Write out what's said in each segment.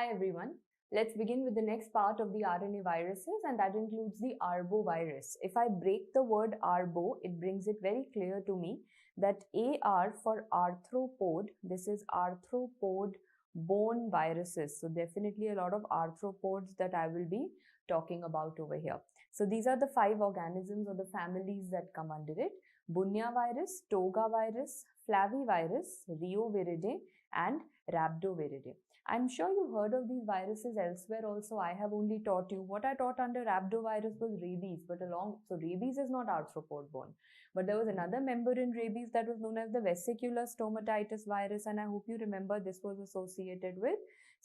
Hi everyone. Let's begin with the next part of the RNA viruses, and that includes the arbovirus. If I break the word arbo, it brings it very clear to me that AR for arthropod, this is arthropod bone viruses. So definitely a lot of arthropods that I will be talking about over here. So these are the 5 organisms or the families that come under it: Bunya virus, Toga virus, Flavivirus, Reoviridae, and Rhabdoviridae. I'm sure you heard of these viruses elsewhere also. I have only taught you. What I taught under rhabdovirus was rabies, so rabies is not arthropod borne. But there was another member in rabies that was known as the vesicular stomatitis virus, and I hope you remember this was associated with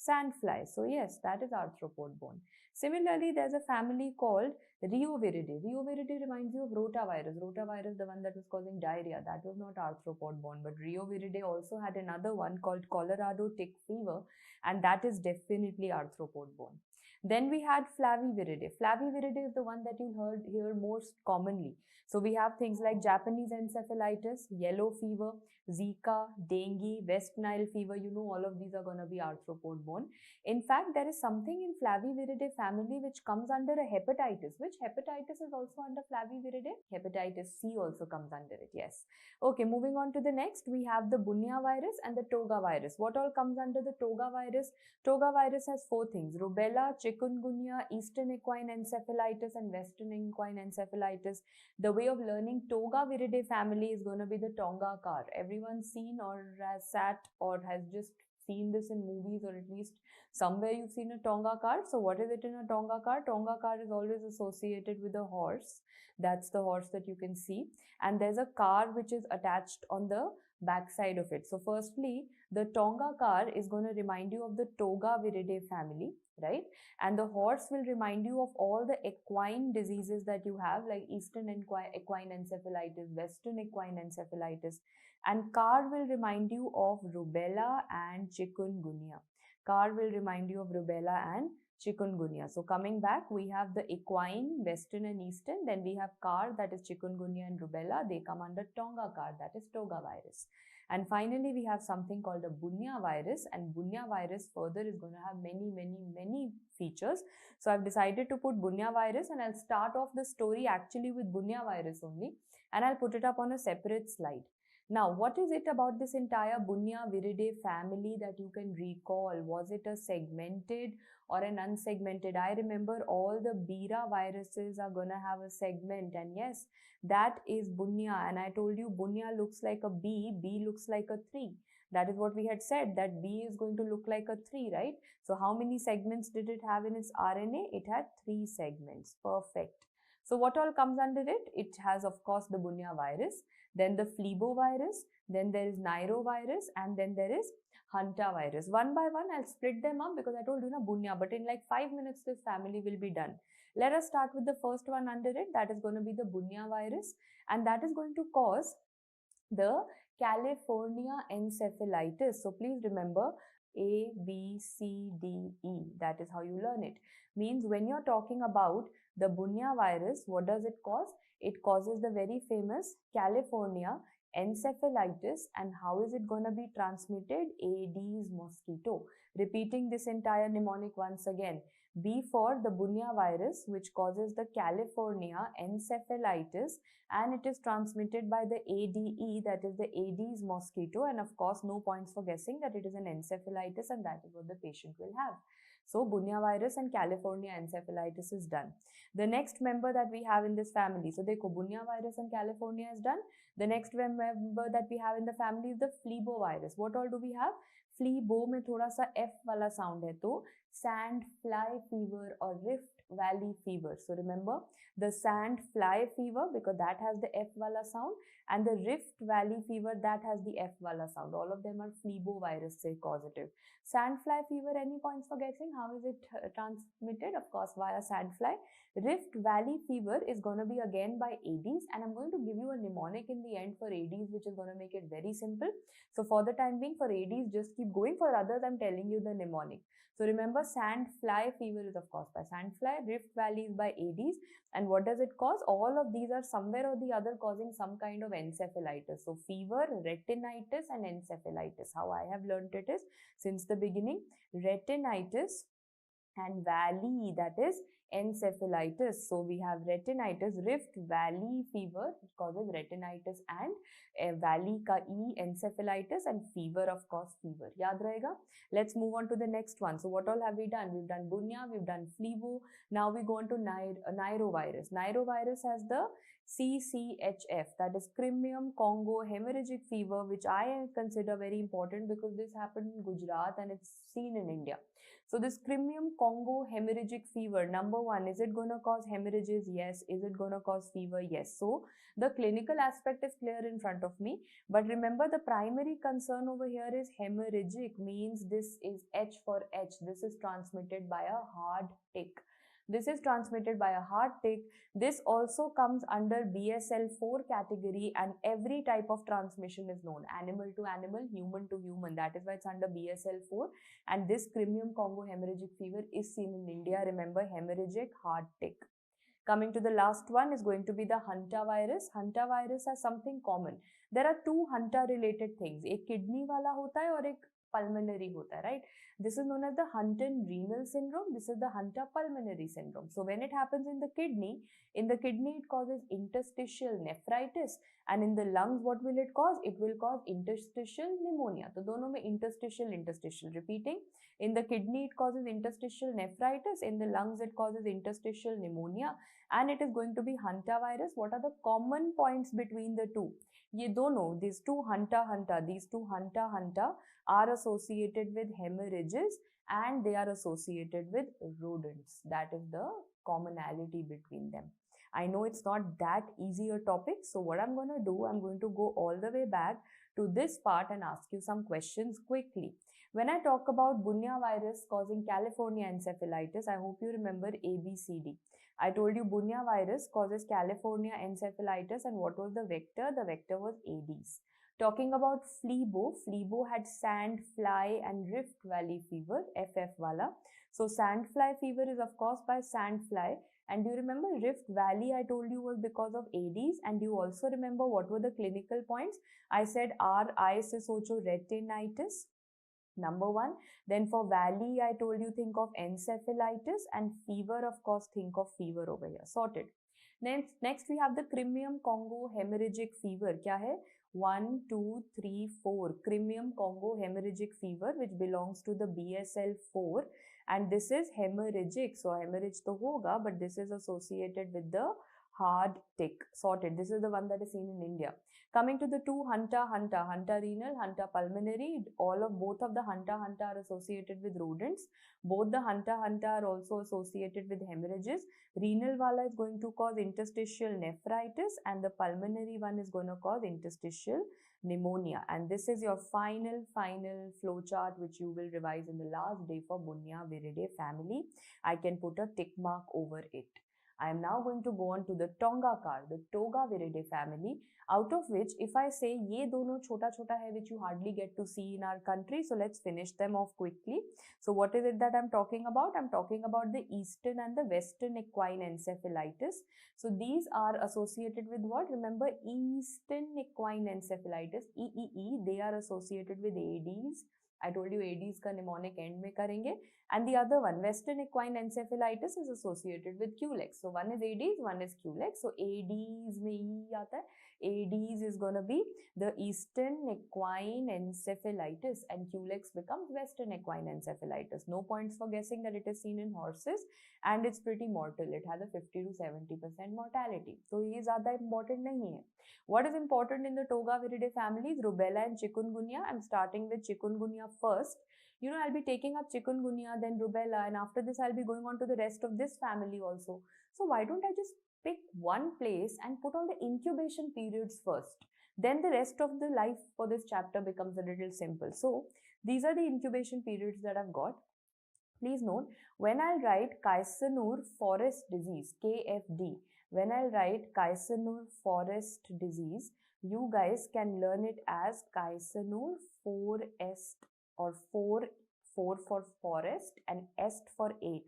sandfly. So yes, that is arthropod borne. Similarly, there's a family called Reoviridae. Reoviridae reminds you of rotavirus. Rotavirus, the one that was causing diarrhea, that was not arthropod borne. But Reoviridae also had another one called Colorado tick fever, and that is definitely arthropod borne. Then we had Flaviviridae. Flaviviridae is the one that you'll hear most commonly. So we have things like Japanese encephalitis, yellow fever, Zika, dengue, West Nile fever. You know, all of these are going to be arthropod borne. In fact, there is something in Flaviviridae family which comes under a hepatitis. Which hepatitis is also under Flaviviridae? Hepatitis C also comes under it, yes. Okay, moving on to the next, we have the Bunya virus and the Toga virus. What all comes under the Toga virus? Toga virus has 4 things: rubella, chikungunya, eastern equine encephalitis, and western equine encephalitis. The way of learning Toga viridae family is going to be the Tonga car. Everyone's seen or has sat or has just seen this in movies, or at least somewhere you've seen a Tonga car. So what is it in a Tonga car? Tonga car is always associated with a horse. That's the horse that you can see. And there's a car which is attached on the back side of it. So firstly, the Tonga car is going to remind you of the Toga viridae family, right? And the horse will remind you of all the equine diseases that you have, like eastern equine encephalitis, western equine encephalitis. And car will remind you of rubella and chikungunya. Car will remind you of rubella and chikungunya. So coming back, we have the equine, western and eastern. Then we have car, that is chikungunya and rubella. They come under Tonga car, that is Toga virus. And finally, we have something called a Bunya virus, and Bunya virus further is going to have many features. So I've decided to put Bunya virus, and I'll start off the story actually with Bunya virus only, and I'll put it up on a separate slide. Now, what is it about this entire Bunya viridae family that you can recall? Was it a segmented or an unsegmented? I remember all the Bira viruses are going to have a segment, and yes, that is Bunya. And I told you Bunya looks like a B, B looks like a 3. That is what we had said, that B is going to look like a 3, right? So how many segments did it have in its RNA? It had 3 segments. Perfect. So what all comes under it? It has, of course, the Bunya virus, then the Phlebivirus, then there is Nairovirus, and then there is Hantavirus. One by one, I'll split them up because I told you na Bunya, but in like 5 minutes, this family will be done. Let us start with the first one under it. That is going to be the Bunya virus, and that is going to cause the California encephalitis. So please remember A, B, C, D, E. That is how you learn it. Means when you're talking about the Bunya virus, what does it cause? It causes the very famous California encephalitis. And how is it going to be transmitted? Aedes mosquito. Repeating this entire mnemonic once again. B for the Bunya virus, which causes the California encephalitis, and it is transmitted by the ADE, that is the Aedes mosquito. And of course, no points for guessing that it is an encephalitis, and that is what the patient will have. So Bunya virus and California encephalitis is done. The next member that we have in this family, so dekho, Bunya virus and California is done. The next member that we have in the family is the Phlebivirus. What all do we have? Phlebi में थोड़ा सा F वाला sound है, तो sand fly fever or Rift Valley fever. So remember the sand fly fever because that has the F wala sound, and the Rift Valley fever that has the F wala sound. All of them are Phlebivirus say causative. Sand fly fever, any points for guessing? How is it transmitted? Of course, via sand fly. Rift Valley fever is going to be again by Aedes, and I'm going to give you a mnemonic in the end for Aedes, which is going to make it very simple. So for the time being, for Aedes, just keep keep going. For others, I'm telling you the mnemonic. So remember, sand fly fever is of course by sand fly, Rift Valley is by Aedes. And what does it cause? All of these are somewhere or the other causing some kind of encephalitis. So fever, retinitis and encephalitis. How I have learnt it is, since the beginning, retinitis and valley, that is encephalitis. So we have retinitis, Rift Valley fever, it causes retinitis, and valley ka E, encephalitis, and fever, of course, fever. Yaad rahega? Let's move on to the next one. So what all have we done? We've done bunya, we've done flevo. Now we go on to nairovirus. Nairovirus has the CCHF, that is Crimean Congo hemorrhagic fever, which I consider very important because this happened in Gujarat and it's seen in India. So this Crimean Congo hemorrhagic fever, number one, is it going to cause hemorrhages? Yes. Is it going to cause fever? Yes. So the clinical aspect is clear in front of me. But remember, the primary concern over here is hemorrhagic, means this is H for H. This is transmitted by a hard tick. This is transmitted by a hard tick. This also comes under BSL-4 category, and every type of transmission is known. Animal to animal, human to human. That is why it's under BSL-4. And this Crimean Congo hemorrhagic fever is seen in India. Remember, hemorrhagic hard tick. Coming to the last one is going to be the hantavirus. Hantavirus has something common. There are two hanta related things. एक kidney वाला होता है और एक pulmonary होता है, right? This is known as the Hunter renal syndrome. This is the Hunter pulmonary syndrome. So when it happens in the kidney it causes interstitial nephritis, and in the lungs what will it cause? It will cause interstitial pneumonia. So दोनों में interstitial. Repeating, in the kidney it causes interstitial nephritis, in the lungs it causes interstitial pneumonia, and it is going to be hantavirus. What are the common points between the two? ये दोनों, these two hanta are associated with hemorrhages, and they are associated with rodents. That is the commonality between them. I know it's not that easy a topic, so what I'm going to do, I'm going to go all the way back to this part and ask you some questions quickly. When I talk about bunya virus causing California encephalitis, I hope you remember ABCD. I told you bunya virus causes California encephalitis, and what was the vector? The vector was Aedes. Talking about flebo had sand fly and Rift Valley fever, FF wala. So sand fly fever is of course by sand fly. And do you remember Rift Valley I told you was because of Aedes, and you also remember what were the clinical points? I said RI se socho retinitis, number one. Then for valley I told you think of encephalitis, and fever of course think of fever over here. Sorted. Next we have the Crimean Congo hemorrhagic fever. Kya hai? 1, 2, 3, 4. Crimean Congo hemorrhagic fever, which belongs to the BSL-4, and this is hemorrhagic. So hemorrhage to hoga, but this is associated with the hard tick. Sorted. This is the one that is seen in India. Coming to the two hanta renal, hanta pulmonary. Both of the hanta are associated with rodents. Both the hanta are also associated with hemorrhages. Renal wala is going to cause interstitial nephritis, and the pulmonary one is going to cause interstitial pneumonia. And this is your final flowchart, which you will revise in the last day for Bunya-Viridae family. I can put a tick mark over it. I am now going to go on to the Tongacar, the Togaviridae family, out of which if I say ye dono chota hai, which you hardly get to see in our country, so let's finish them off quickly. So what is it that I'm talking about? I'm talking about the eastern and the western equine encephalitis. So these are associated with what? Remember, eastern equine encephalitis, EEE, they are associated with Aedes. I told you Aedes ka mnemonic end mein karenge. And the other one, western equine encephalitis, is associated with Culex. So one is Aedes, one is Culex. So Aedes mein hi aata hai. Aedes is going to be the eastern equine encephalitis, and Culex becomes western equine encephalitis. No points for guessing that it is seen in horses, and it's pretty mortal. It has a 50 to 70% mortality. So ye zyada important nahi hai. What is important in the Togaviridae families? Rubella and chikungunya. I'm starting with chikungunya first. You know, I'll be taking up chikungunya, then rubella, and after this I'll be going on to the rest of this family also. So why don't I just pick one place and put all the incubation periods first? Then the rest of the life for this chapter becomes a little simple. So these are the incubation periods that I've got. Please note, when I'll write Kaisanur forest disease, KFD, when I'll write Kaisanur forest disease, you guys can learn it as Kaisanur forest or 4 for forest and est for 8.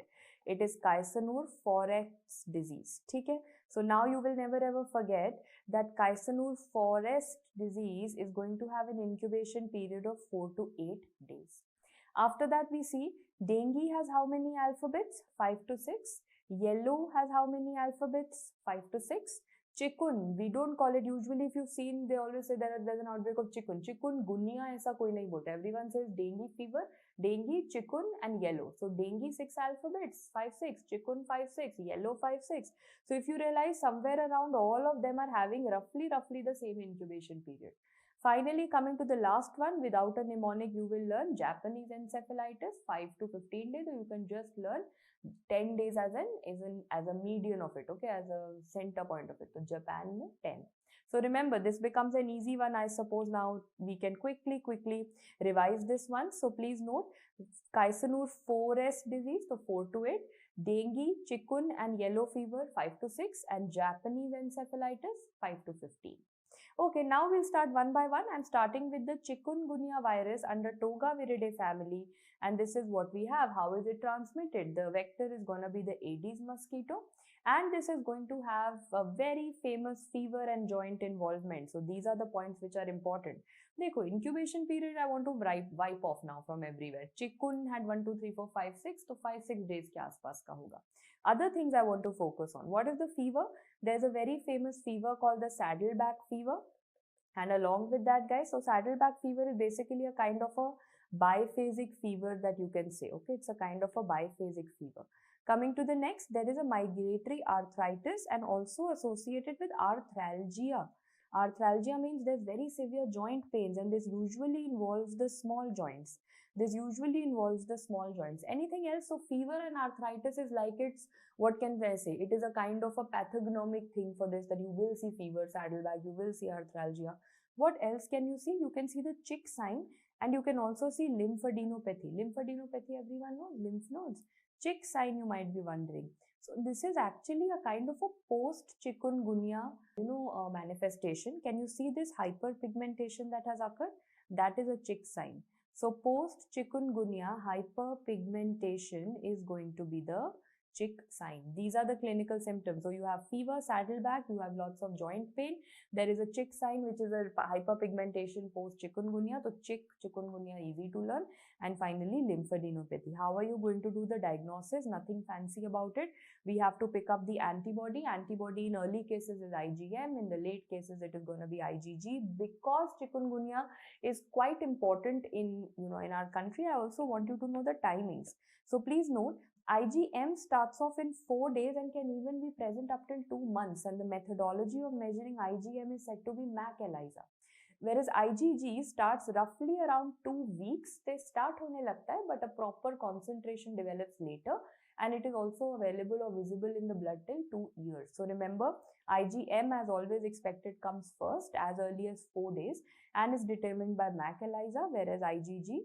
It is Kaisanur forest disease. Okay? So now you will never ever forget that Kaisanur forest disease is going to have an incubation period of 4 to 8 days. After that, we see dengue has how many alphabets? 5 to 6. Yellow has how many alphabets? 5 to 6. Chikun, we don't call it, usually if you've seen, they always say that there's an outbreak of chikun. Chikungunya aisa koi nahi bolta. Everyone says dengue fever, dengue, chikun and yellow. So dengue 6 alphabets, 5, 6, chikun 5, 6, yellow 5, 6. So if you realize somewhere around all of them are having roughly the same incubation period. Finally, coming to the last one, without a mnemonic, you will learn Japanese encephalitis, 5 to 15 days. So you can just learn 10 days as a median of it, okay, as a center point of it. So Japan में 10. So remember, this becomes an easy one. I suppose now we can quickly revise this one. So please note, Kaisanur forest disease, so 4 to 8, dengue, chikun and yellow fever 5 to 6, and Japanese encephalitis 5 to 15. Okay, now we'll start one by one. I'm starting with the chikungunya virus under Togaviridae family, and this is what we have. How is it transmitted? The vector is going to be the Aedes mosquito, and this is going to have a very famous fever and joint involvement. So these are the points which are important. Dekho, incubation period I want to wipe off now from everywhere. Chikun had 1, 2, 3, 4, 5, 6, so 5-6 days ke aaspas ka hoga. Other things I want to focus on. What is the fever? There's a very famous fever called the saddleback fever. And along with that, guys, so saddleback fever is basically a kind of a biphasic fever that you can say. Okay, it's a kind of a biphasic fever. Coming to the next, there is a migratory arthritis and also associated with arthralgia. Arthralgia means there's very severe joint pains, and this usually involves the small joints. Anything else? So fever and arthritis is like it's, what can I say? It is a kind of a pathognomic thing for this, that you will see fever, saddleback, you will see arthralgia. What else can you see? You can see the chick sign, and you can also see lymphadenopathy. Lymphadenopathy, everyone knows, lymph nodes. Chick sign, you might be wondering. So this is actually a kind of a post-chikungunya, manifestation. Can you see this hyperpigmentation that has occurred? That is a chick sign. So post-chikungunya hyperpigmentation is going to be the chick sign. These are the clinical symptoms. So you have fever, saddleback, you have lots of joint pain. There is a chick sign, which is a hyperpigmentation post-chikungunya. So chikungunya, easy to learn. And finally, lymphadenopathy. How are you going to do the diagnosis? Nothing fancy about it. We have to pick up the antibody. Antibody in early cases is IgM. In the late cases, it is going to be IgG. Because chikungunya is quite important in our country, I also want you to know the timings. So please note, IgM starts off in 4 days and can even be present up till 2 months, and the methodology of measuring IgM is said to be MAC ELISA. Whereas IgG starts roughly around 2 weeks. They start hone lagta hai, but a proper concentration develops later, and it is also available or visible in the blood till 2 years. So remember, IgM, as always expected, comes first as early as 4 days and is determined by MAC ELISA, whereas IgG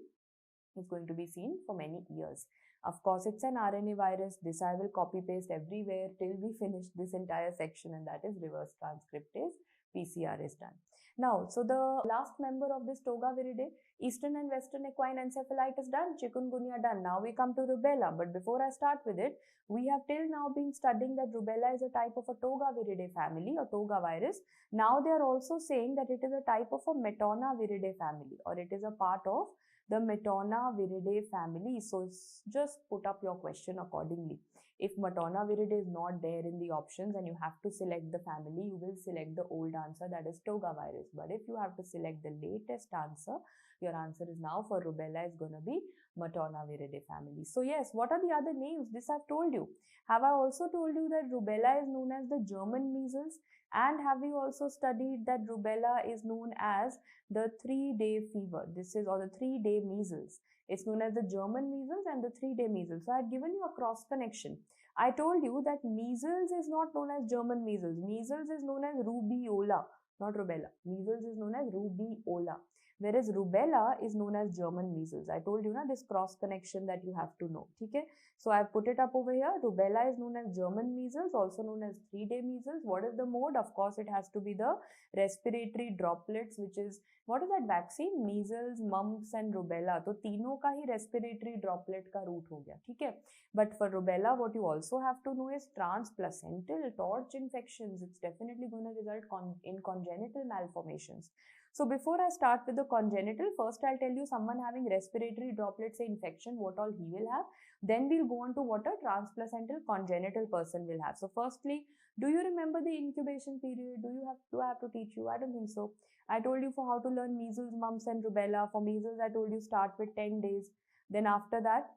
is going to be seen for many years. Of course, it's an RNA virus. This I will copy paste everywhere till we finish this entire section, and that is reverse transcriptase. PCR is done. Now, so the last member of this Togaviridae, Eastern and Western equine encephalitis done, chikungunya done. Now we come to rubella. But before I start with it, we have till now been studying that rubella is a type of a Togaviridae family or Toga virus. Now they are also saying that it is a type of a Metonaviridae family, or it is a part of the Metonaviridae family. So just put up your question accordingly. If Metonaviridae is not there in the options and you have to select the family, you will select the old answer, that is Toga virus. But if you have to select the latest answer, your answer is now for rubella is going to be Metonaviridae family. So yes, what are the other names? This I've told you. Have I also told you that rubella is known as the German measles? And have we also studied that rubella is known as the 3-day fever? This is, or the 3-day measles. It's known as the German measles and the 3-day measles. So I had given you a cross connection. I told you that measles is not known as German measles. Measles is known as rubeola, not rubella. Measles is known as rubeola. whereas rubella is known as German measles. I told you na, this cross connection that you have to know. Okay, so I've put it up over here. Rubella is known as German measles, also known as 3-day measles. What is the mode? Of course, it has to be the respiratory droplets, which is, what is that vaccine? Measles, mumps and rubella. तो तीनों का ही respiratory droplet का route हो गया, ठीक है? But for rubella, what you also have to know is transplacental torch infections. It's definitely going to result in congenital malformations. So before I start with the congenital, first I'll tell you someone having respiratory droplets infection, what all he will have. Then we'll go on to what a transplacental congenital person will have. So firstly, do you remember the incubation period? Do I have to teach you? I don't think so. I told you for how to learn measles, mumps and rubella. For measles, I told you start with 10 days. Then after that,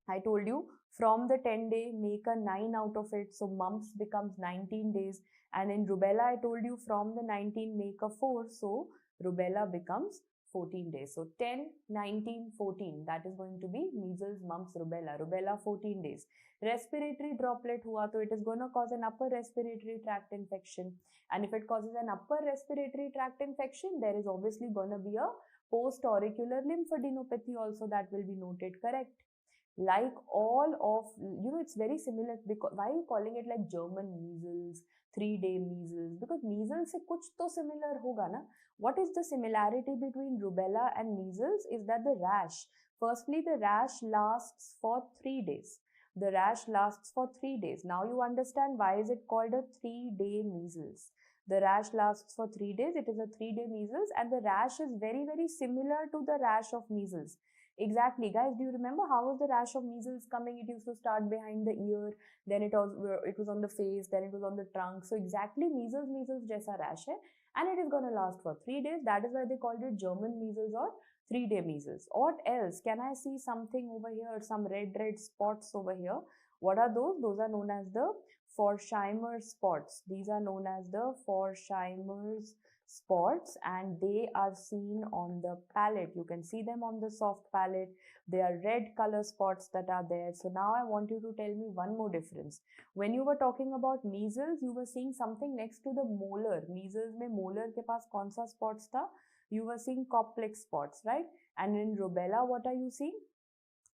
I told you from the 10-day, make a 9 out of it. So mumps becomes 19 days. And in rubella, I told you from the 19, make a 4. So rubella becomes 14 days. So 10, 19, 14. That is going to be measles, mumps, rubella. Rubella 14 days. Respiratory droplet hua, so it is going to cause an upper respiratory tract infection. And if it causes an upper respiratory tract infection, there is obviously going to be a post-auricular lymphadenopathy also that will be noted, correct? Like all of, it's very similar. Because why are you calling it like German measles, 3-day measles? Because measles se kuch to similar hoga na. What is the similarity between rubella and measles is that the rash. Firstly, the rash lasts for 3 days. The rash lasts for 3 days. Now you understand why is it called a 3-day measles. The rash lasts for 3 days. It is a 3-day measles, and the rash is very, very similar to the rash of measles. Exactly, guys. Do you remember how was the rash of measles coming? It used to start behind the ear, then it was on the face, then it was on the trunk. So exactly measles jaisa rash hai, and it is going to last for 3 days. That is why they called it German measles or 3-day measles. What else? Can I see something over here? Some red spots over here. What are those? Those are known as the Forsheimer spots. These are known as the Forsheimer's spots, and they are seen on the palate. You can see them on the soft palate. They are red color spots that are there. So now I want you to tell me one more difference. When you were talking about measles, you were seeing something next to the molar. Measles mein molar ke paas kaun sa spots tha? You were seeing complex spots, right? And in rubella, what are you seeing?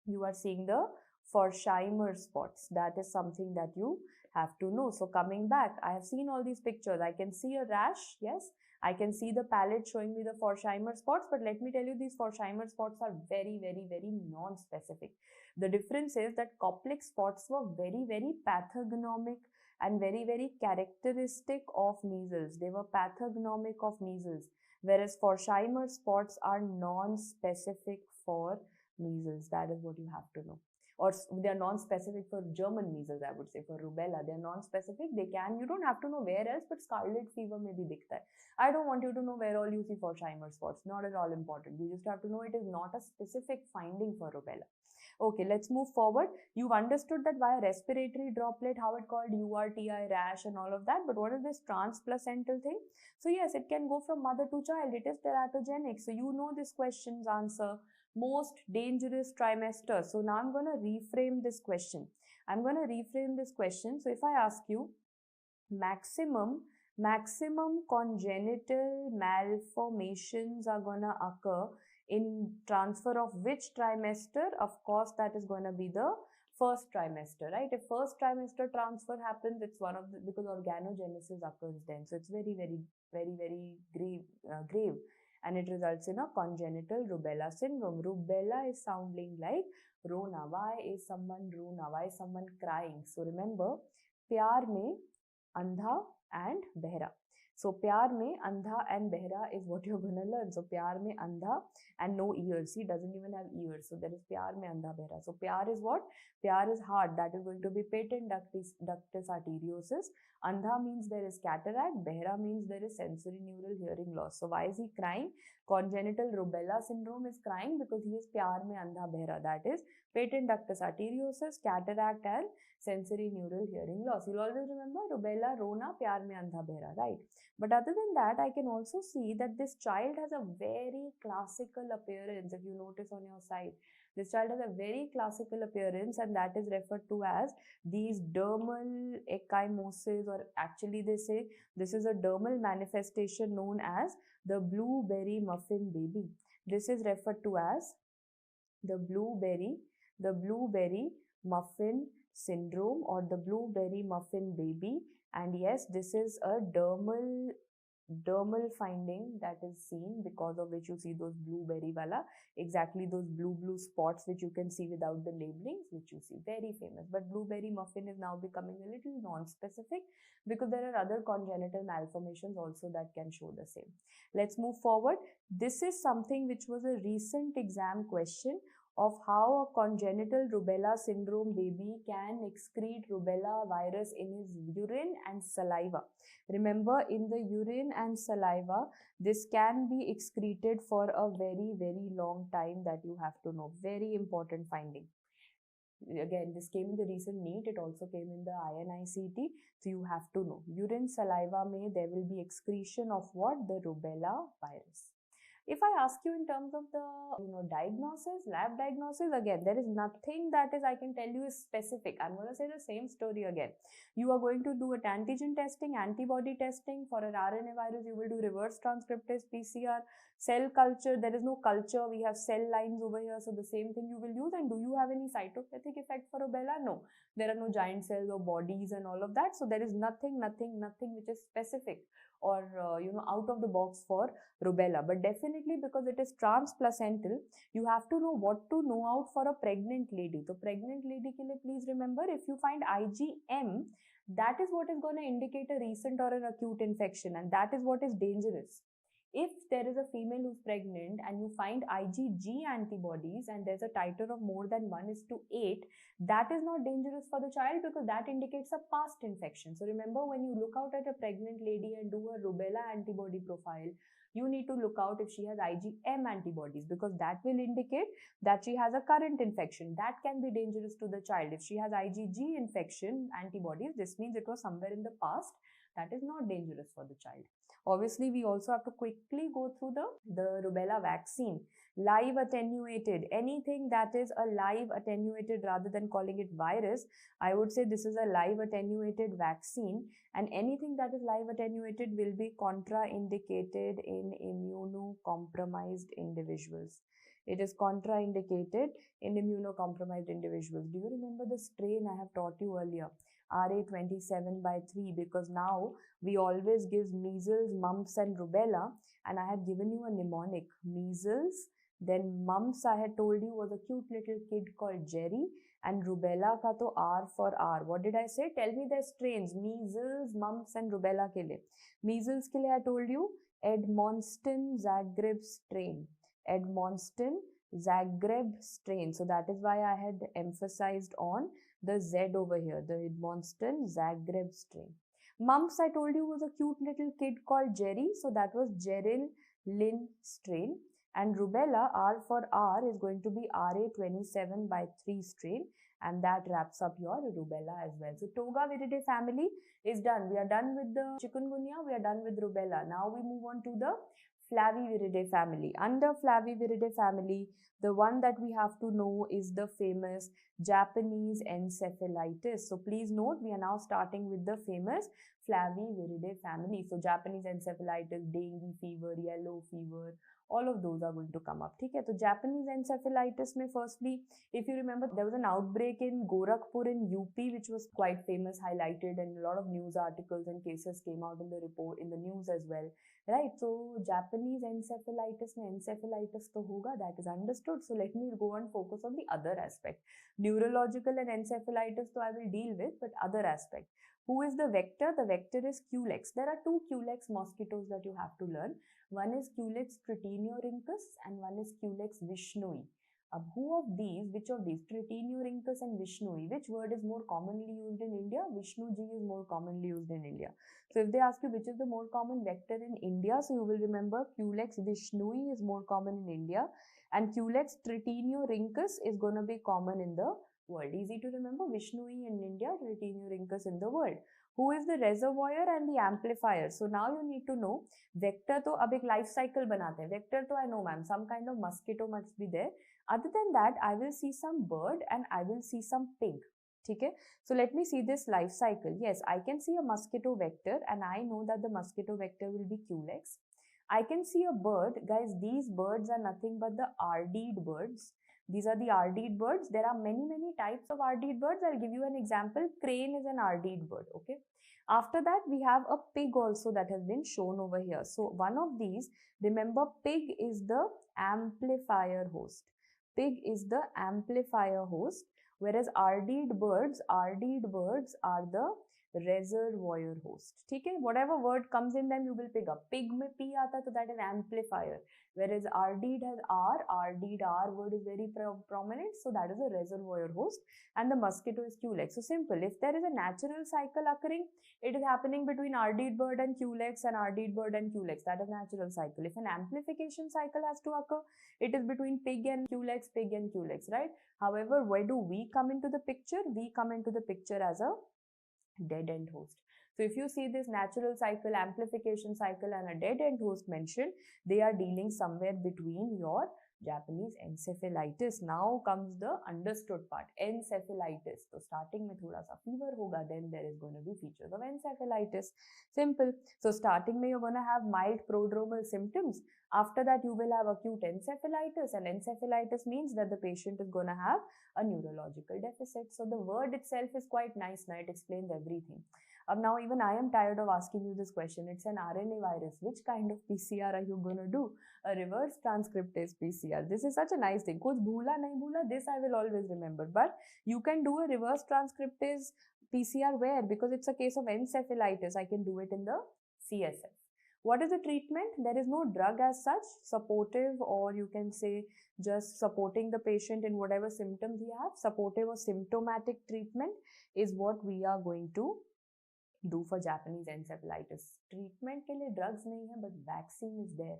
You are seeing the Forsheimer spots. That is something that you have to know. So coming back, I have seen all these pictures. I can see a rash, yes. I can see the palette showing me the Forsheimer spots, but let me tell you, these Forsheimer spots are very, very, very non-specific. The difference is that complex spots were very, very pathognomic and very, very characteristic of measles. They were pathognomic of measles, whereas Forsheimer spots are non-specific for measles. That is what you have to know. Or they are non-specific for German measles, I would say. For rubella, they are non-specific. You don't have to know where else, but scarlet fever may be dikhta hai. I don't want you to know where all you see Forsheimer spots. Not at all important. You just have to know it is not a specific finding for rubella. Okay, let's move forward. You've understood that via respiratory droplet, how it called URTI, rash and all of that. But what is this transplacental thing? So yes, it can go from mother to child. It is teratogenic. So you know this question's answer. Most dangerous trimester. So now I'm going to reframe this question. So if I ask you maximum congenital malformations are going to occur in transfer of which trimester? Of course, that is going to be the first trimester, right? If first trimester transfer happens, it's one of the, because organogenesis occurs then. So it's very, very, very, very grave. And it results in a congenital rubella syndrome. Rubella is sounding like rona. Why is someone rona? Why is someone crying? So remember, pyar mein andha and behra. So pyar mein andha and behra is what you're going to learn. So pyar mein andha and no ears. He doesn't even have ears. So there is pyar mein andha behra. So pyar is what? Pyar is hard. That is going to be patent ductus arteriosus. Andha means there is cataract. Behra means there is sensory neural hearing loss. So why is he crying? Congenital rubella syndrome is crying because he is pyar mein andha behra. That is patent ductus arteriosus, cataract and sensory neural hearing loss. You'll always remember rubella, rona, pyar mein andha behra, right? But other than that, I can also see that this child has a very classical appearance. If you notice on your side, this child has a very classical appearance, and that is referred to as these dermal ecchymosis, or actually they say this is a dermal manifestation known as the blueberry muffin baby. This is referred to as the blueberry muffin syndrome or the blueberry muffin baby. And yes, this is a dermal finding that is seen, because of which you see those blueberry wala, exactly those blue spots which you can see without the labelings, which you see, very famous. But blueberry muffin is now becoming a little non-specific because there are other congenital malformations also that can show the same. Let's move forward. This is something which was a recent exam question of how a congenital rubella syndrome baby can excrete rubella virus in his urine and saliva. Remember, in the urine and saliva, this can be excreted for a very long time, that you have to know. Very important finding. Again, this came in the recent NEET, it also came in the INICT, so you have to know. Urine saliva may there will be excretion of what? The rubella virus. If I ask you in terms of the diagnosis, lab diagnosis, again, there is nothing that is I can tell you is specific. I'm going to say the same story again. You are going to do an antigen testing, antibody testing. For an RNA virus, you will do reverse transcriptase PCR, cell culture. There is no culture. We have cell lines over here. So the same thing you will use. And do you have any cytopathic effect for rubella? No. There are no giant cells or bodies and all of that. So there is nothing which is specific or out of the box for rubella. But definitely, because it is transplacental, you have to know what to know out for a pregnant lady. So pregnant lady ke liye, please remember, if you find IgM, that is what is going to indicate a recent or an acute infection, and that is what is dangerous. If there is a female who's pregnant and you find IgG antibodies and there's a titer of more than 1:8, that is not dangerous for the child because that indicates a past infection. So remember, when you look out at a pregnant lady and do a rubella antibody profile, you need to look out if she has IgM antibodies, because that will indicate that she has a current infection. That can be dangerous to the child. If she has IgG infection antibodies, this means it was somewhere in the past. That is not dangerous for the child. Obviously, we also have to quickly go through the rubella vaccine. Live attenuated, anything that is a live attenuated, rather than calling it virus, I would say this is a live attenuated vaccine, and anything that is live attenuated will be contraindicated in immunocompromised individuals. It is contraindicated in immunocompromised individuals. Do you remember the strain I have taught you earlier? RA27/3, because now we always give measles, mumps and rubella, and I had given you a mnemonic. Measles, then mumps I had told you was a cute little kid called Jerry, and rubella ka to R for R. What did I say? Tell me the strains. Measles, mumps and rubella ke liye. Measles ke liye I told you Edmonston Zagreb strain. Edmonston Zagreb strain. So that is why I had emphasized on the Z over here, the Edmonston Zagreb strain. Mumps, I told you, was a cute little kid called Jerry. So that was Gerald Lynn strain. And rubella, R for R, is going to be RA27/3 strain. And that wraps up your rubella as well. So Togaviridae family is done. We are done with the chikungunya. We are done with rubella. Now we move on to the Flaviviridae family. Under Flaviviridae family, the one that we have to know is the famous Japanese encephalitis. So please note, we are now starting with the famous Flaviviridae family. So Japanese encephalitis, dengue fever, yellow fever, all of those are going to come up. Okay? So Japanese encephalitis mein firstly, if you remember, there was an outbreak in Gorakhpur in UP, which was quite famous, highlighted, and a lot of news articles and cases came out in the report, in the news as well. Right, so Japanese encephalitis mein encephalitis to hoga, that is understood. So let me go and focus on the other aspect. Neurological and encephalitis to I will deal with, but other aspect. Who is the vector? The vector is Culex. There are two Culex mosquitoes that you have to learn. One is Culex tritinorincus and one is Culex vishnui. Who of these, which of these, tritinorincus and vishnui, which word is more commonly used in India? Vishnuji is more commonly used in India. So if they ask you which is the more common vector in India, so you will remember Culex vishnui is more common in India, and Culex tritinorincus is going to be common in the world. Easy to remember, Vishnui in India, tritinorincus in the world. Who is the reservoir and the amplifier? So now you need to know, vector to ab ek life cycle banate hain. Vector to I know, ma'am, some kind of mosquito must be there. Other than that, I will see some bird and I will see some pig. Okay? So let me see this life cycle. Yes, I can see a mosquito vector and I know that the mosquito vector will be Culex. I can see a bird. Guys, these birds are nothing but the RD'd birds. These are the RD'd birds. There are many, many types of RD'd birds. I'll give you an example. Crane is an RD'd bird, okay? After that, we have a pig also that has been shown over here. So one of these, remember, pig is the amplifier host. Pig is the amplifier host, whereas RD'd birds are the reservoir host. ठीक है, whatever word comes in them you will pick up. Pig में P आता है, so that is amplifier, whereas RD'd has RD'd R word is very prominent, so that is a reservoir host, and the mosquito is Culex. So simple. If there is a natural cycle occurring, it is happening between RD'd bird and Culex and RD'd bird and Culex. That is natural cycle. If an amplification cycle has to occur, it is between pig and Culex, right? However, where do we come into the picture? We come into the picture as a dead end host. So if you see this natural cycle, amplification cycle and a dead end host mentioned, they are dealing somewhere between your Japanese encephalitis. Now comes the understood part, encephalitis. So starting में थोड़ा सा fever होगा, then there is going to be features of encephalitis. Simple. So starting में you're going to have mild prodromal symptoms. After that you will have acute encephalitis, and encephalitis means that the patient is going to have a neurological deficit. So the word itself is quite nice, now it explains everything. Now even I am tired of asking you this question. It's an RNA virus. Which kind of PCR are you going to do? A reverse transcriptase PCR. This is such a nice thing. Kuch bhoola nahi bhoola, this I will always remember. But you can do a reverse transcriptase PCR where? Because it's a case of encephalitis. I can do it in the CSF. What is the treatment? There is no drug as such, supportive, or you can say just supporting the patient in whatever symptoms he has. Supportive or symptomatic treatment is what we are going to do for Japanese encephalitis. Treatment के लिए drugs नहीं है, but vaccine is there.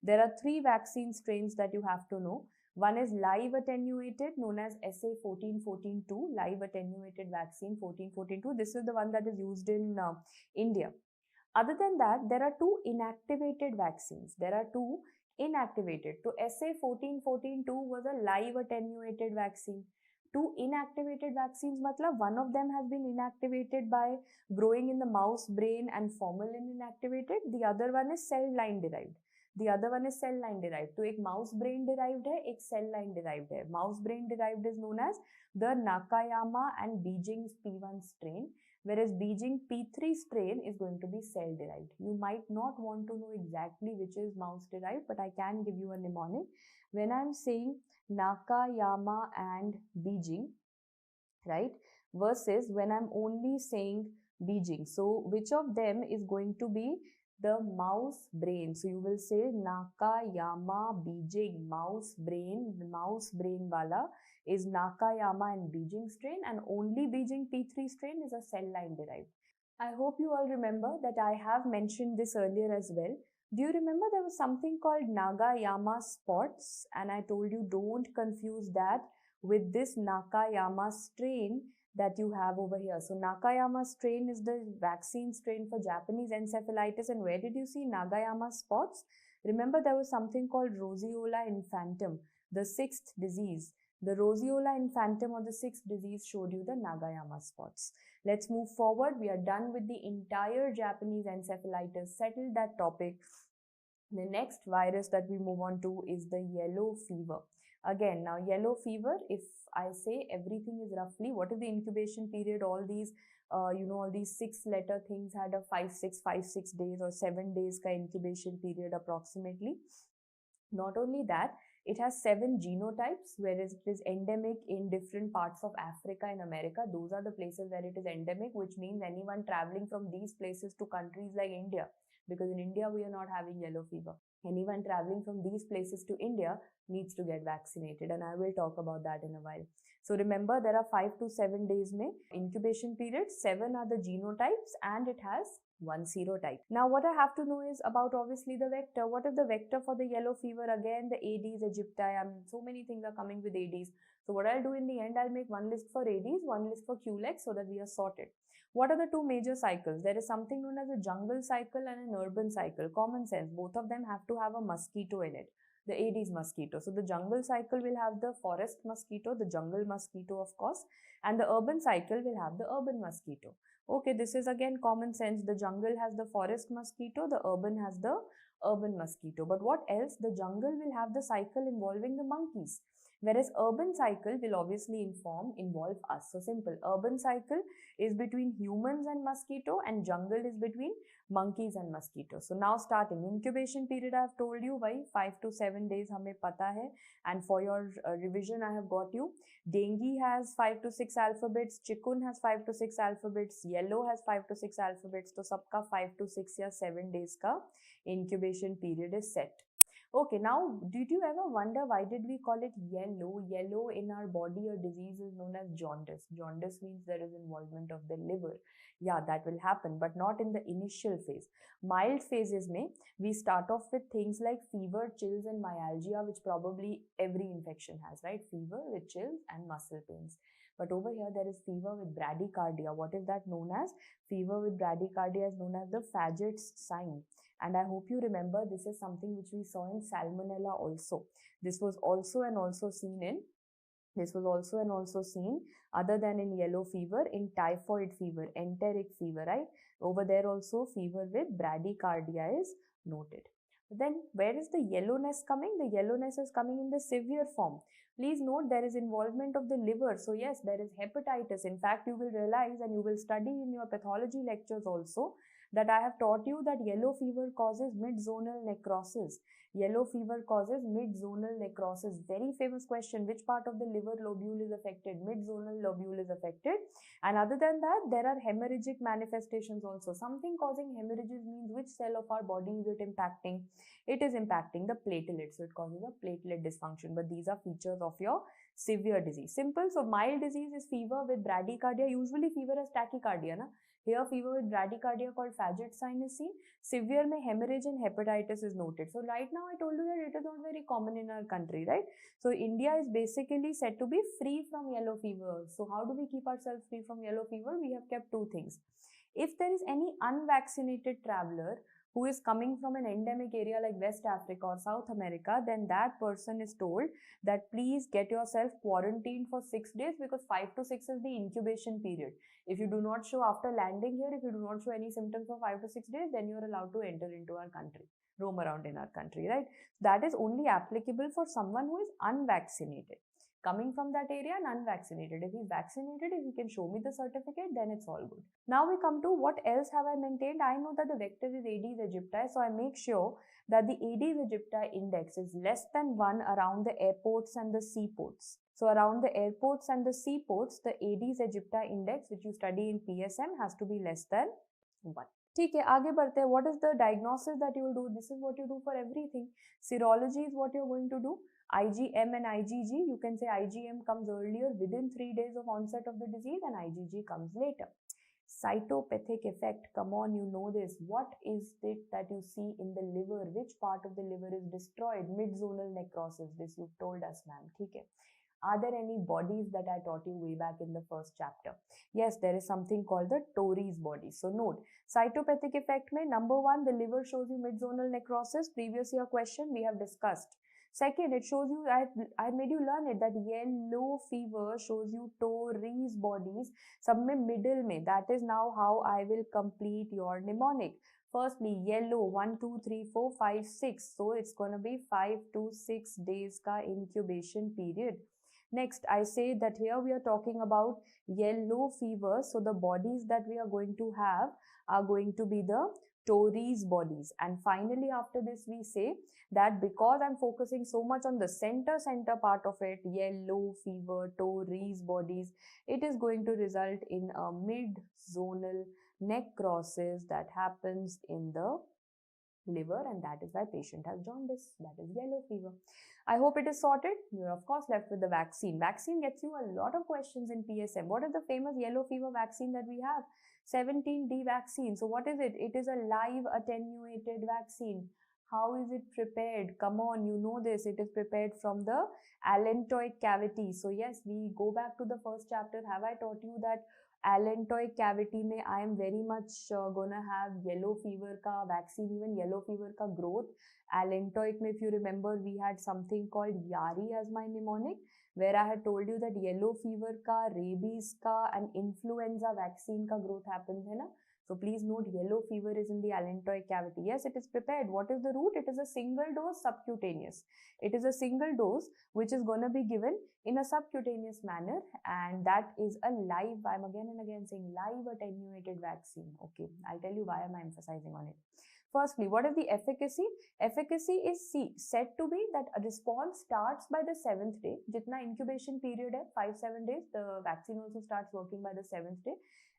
There are 3 vaccine strains that you have to know. One is live attenuated, known as SA-14-14-2, live attenuated vaccine 14-14-2. This is the one that is used in India. Other than that, there are 2 inactivated vaccines. There are 2 inactivated. So SA-14-14-2 was a live attenuated vaccine. 2 inactivated vaccines matlab one of them has been inactivated by growing in the mouse brain and formalin inactivated. The other one is cell line derived. तो एक mouse brain derived है, एक cell line derived है. Mouse brain derived is known as the Nakayama and Beijing's P1 strain, whereas Beijing P3 strain is going to be cell derived. You might not want to know exactly which is mouse derived, but I can give you a mnemonic. When I'm saying Nakayama and Beijing, right, versus when I'm only saying Beijing, so which of them is going to be the mouse brain? So you will say Nakayama Beijing, mouse brain wala is Nakayama and Beijing strain, and only Beijing P3 strain is a cell line derived. I hope you all remember that I have mentioned this earlier as well. Do you remember there was something called Nagayama spots, and I told you don't confuse that with this Nakayama strain that you have over here. So Nakayama strain is the vaccine strain for Japanese encephalitis, and where did you see Nagayama spots? Remember there was something called roseola infantum, the 6th disease. The roseola infantum or the 6th disease showed you the Nagayama spots. Let's move forward. We are done with the entire Japanese encephalitis, settled that topic. The next virus that we move on to is the yellow fever. Again, now yellow fever, if I say everything is roughly, what is the incubation period? All these, all these 6-letter things had a 5-6 days or 7 days ka incubation period approximately. Not only that, it has 7 genotypes, whereas it is endemic in different parts of Africa and America. Those are the places where it is endemic, which means anyone traveling from these places to countries like India, because in India we are not having yellow fever. Anyone traveling from these places to India needs to get vaccinated, and I will talk about that in a while. So remember, there are 5 to 7 days mein incubation period, 7 are the genotypes, and it has 1 serotype. Now what I have to know is about obviously the vector. What is the vector for the yellow fever? Again, the Aedes aegypti. So many things are coming with Aedes. So what I'll do in the end, I'll make one list for Aedes, one list for Culex, so that we are sorted. What are the 2 major cycles? There is something known as a jungle cycle and an urban cycle. Common sense, both of them have to have a mosquito in it. The Aedes mosquito. So the jungle cycle will have the forest mosquito, the jungle mosquito of course, and the urban cycle will have the urban mosquito. Okay, this is again common sense. The jungle has the forest mosquito, the urban has the urban mosquito. But what else? The jungle will have the cycle involving the monkeys. Whereas urban cycle will obviously involve us. So simple. Urban cycle is between humans and mosquito, and jungle is between monkeys and mosquitoes. So now starting incubation period, I have told you why 5 to 7 days हमें पता है. And for your revision, I have got you. Dengue has 5 to 6 alphabets. Chikungunya has 5 to 6 alphabets. Yellow has 5 to 6 alphabets. तो सबका 5 to 6 या 7 days का incubation period is set. Okay, now did you ever wonder why did we call it yellow? Yellow in our body or disease is known as jaundice. Jaundice means there is involvement of the liver. Yeah, that will happen, but not in the initial phase. Mild phases may we start off with things like fever, chills and myalgia, which probably every infection has, right? Fever with chills and muscle pains. But over here there is fever with bradycardia. What is that known as? Fever with bradycardia is known as the Fagot's sign. And I hope you remember this is something which we saw in Salmonella also. This was also seen other than in yellow fever, in typhoid fever, enteric fever, right? Over there also fever with bradycardia is noted. Then where is the yellowness coming? The yellowness is coming in the severe form. Please note there is involvement of the liver. So yes, there is hepatitis. In fact, you will realize and you will study in your pathology lectures also that I have taught you that yellow fever causes mid-zonal necrosis. Yellow fever causes mid-zonal necrosis. Very famous question. Which part of the liver lobule is affected? Mid-zonal lobule is affected. And other than that, there are hemorrhagic manifestations also. Something causing hemorrhages means which cell of our body is it impacting? It is impacting the platelets. So it causes a platelet dysfunction. But these are features of your severe disease. Simple. So mild disease is fever with bradycardia. Usually fever has tachycardia, na? Here fever with bradycardia called Fagot's sign is seen. Severe में hemorrhage and hepatitis is noted. So right now I told you that it is not very common in our country, right? So India is basically said to be free from yellow fever. So how do we keep ourselves free from yellow fever? We have kept two things. If there is any unvaccinated traveler who is coming from an endemic area like West Africa or South America, then that person is told that please get yourself quarantined for 6 days because 5 to 6 is the incubation period. If you do not show after landing here, if you do not show any symptoms for 5 to 6 days, then you are allowed to enter into our country, roam around in our country, right? That is only applicable for someone who is unvaccinated. Coming from that area and unvaccinated. If he's vaccinated, if he can show me the certificate, then it's all good. Now we come to what else have I maintained. I know that the vector is Aedes aegypti, so I make sure that the Aedes aegypti index is less than 1 around the airports and the seaports. So around the airports and the seaports, the Aedes aegypti index, which you study in PSM, has to be less than 1. ठीक है, आगे बढ़ते हैं. What is the diagnosis that you will do? This is what you do for everything. Serology is what you're going to do. IgM and IgG, you can say IgM comes earlier within 3 days of onset of the disease and IgG comes later. Cytopathic effect, come on, you know this. What is it that you see in the liver? Which part of the liver is destroyed? Mid-zonal necrosis, this you've told us, ma'am. Okay. Are there any bodies that I taught you way back in the first chapter? Yes, there is something called the Torres body. So note, cytopathic effect mein, number 1, the liver shows you mid-zonal necrosis. Previous year question we have discussed. Second, it shows you, I made you learn it, that yellow fever shows you Torres bodies. Sab mein middle mein, that is now how I will complete your mnemonic. Firstly, yellow, 1, 2, 3, 4, 5, 6. So it's going to be 5 to 6 days ka incubation period. Next, I say that here we are talking about yellow fever. So the bodies that we are going to have are going to be the Torres bodies. And finally, after this, we say that because I'm focusing so much on the center part of it, yellow fever, Torres bodies, it is going to result in a mid-zonal necrosis that happens in the liver, and that is why patient has jaundice. That is yellow fever. I hope it is sorted. You're of course left with the vaccine. Vaccine gets you a lot of questions in PSM. What is the famous yellow fever vaccine that we have? 17D vaccine. So what is it? It is a live attenuated vaccine. How is it prepared? Come on, you know this. It is prepared from the allantoic cavity. So yes, we go back to the first chapter. Have I taught you that allantoic cavity mein I am very much gonna have yellow fever ka vaccine, even yellow fever ka growth. Allantoic mein, if you remember, we had something called YARI as my mnemonic, where I had told you that yellow fever ka, rabies ka and influenza vaccine ka growth happens, hai na? So please note, yellow fever is in the allantoic cavity. Yes, it is prepared. What is the route? It is a single dose subcutaneous. It is a single dose which is going to be given in a subcutaneous manner, and that is a live, I'm again and again saying live attenuated vaccine. Okay, I'll tell you why am I emphasizing on it. Firstly, what is the efficacy? Efficacy is said to be that a response starts by the 7th day. Jitna incubation period hai, 5-7 days, the vaccine also starts working by the 7th day.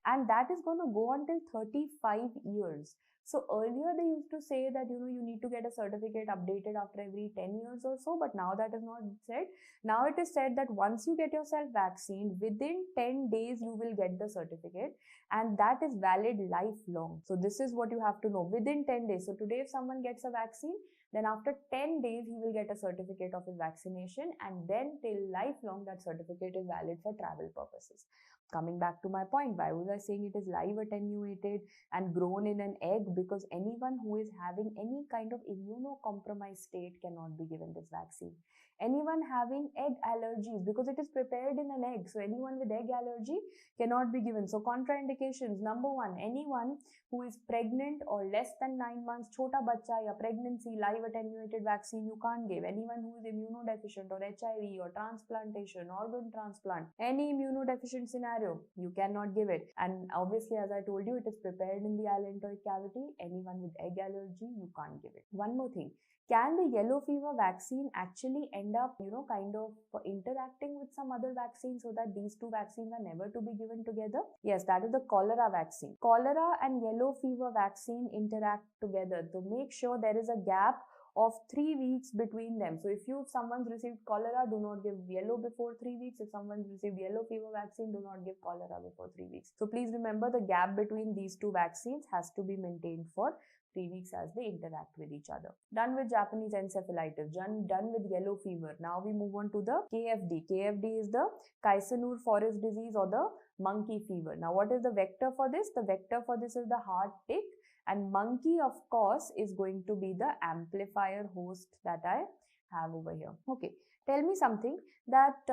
And that is going to go until 35 years. So earlier they used to say that, you need to get a certificate updated after every 10 years or so, but now that is not said. Now it is said that once you get yourself vaccinated, within 10 days you will get the certificate, and that is valid lifelong. So this is what you have to know, within 10 days. So today if someone gets a vaccine, then after 10 days he will get a certificate of his vaccination, and then till lifelong that certificate is valid for travel purposes. Coming back to my point, why was I saying it is live attenuated and grown in an egg? Because anyone who is having any kind of immunocompromised state cannot be given this vaccine. Anyone having egg allergies, because it is prepared in an egg, so anyone with egg allergy cannot be given. So contraindications, number one, anyone who is pregnant or less than 9 months, chota bachcha ya pregnancy, live attenuated vaccine you can't give. Anyone who is immunodeficient or HIV or transplantation, organ transplant, any immunodeficient scenario, you cannot give it. And obviously, as I told you, it is prepared in the allantoic cavity. Anyone with egg allergy, you can't give it. One more thing. Can the yellow fever vaccine actually end up, kind of interacting with some other vaccine so that these two vaccines are never to be given together? Yes, that is the cholera vaccine. Cholera and yellow fever vaccine interact together to make sure there is a gap of 3 weeks between them. So if someone's received cholera, do not give yellow before 3 weeks. If someone's received yellow fever vaccine, do not give cholera before 3 weeks. So please remember, the gap between these two vaccines has to be maintained for 3 weeks as they interact with each other. Done with Japanese encephalitis, done with yellow fever. Now we move on to the KFD. KFD is the Kaisanur forest disease or the monkey fever. Now what is the vector for this? The vector for this is the heart tick, and monkey of course is going to be the amplifier host that I have over here. Okay, tell me something that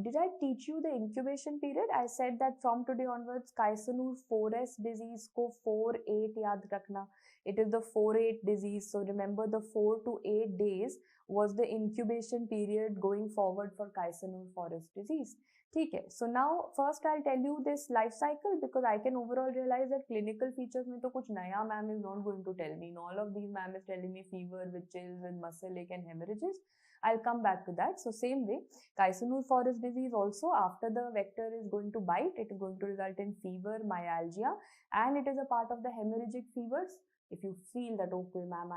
did I teach you the incubation period? I said that from today onwards Kaisanur forest disease ko 4-8 yaad rakhna. It is the 4-8 disease. So remember, the 4 to 8 days was the incubation period going forward for Kaisanur forest disease. Okay, so now first I'll tell you this life cycle, because I can overall realize that clinical features mein to kuch naya ma'am is not going to tell me. In all of these, ma'am is telling me fever with chills, with muscle ache and hemorrhages. I'll come back to that. So same way, Kaisanur forest disease also, after the vector is going to bite, it is going to result in fever, myalgia, and it is a part of the hemorrhagic fevers. If you feel that, okay, ma'am,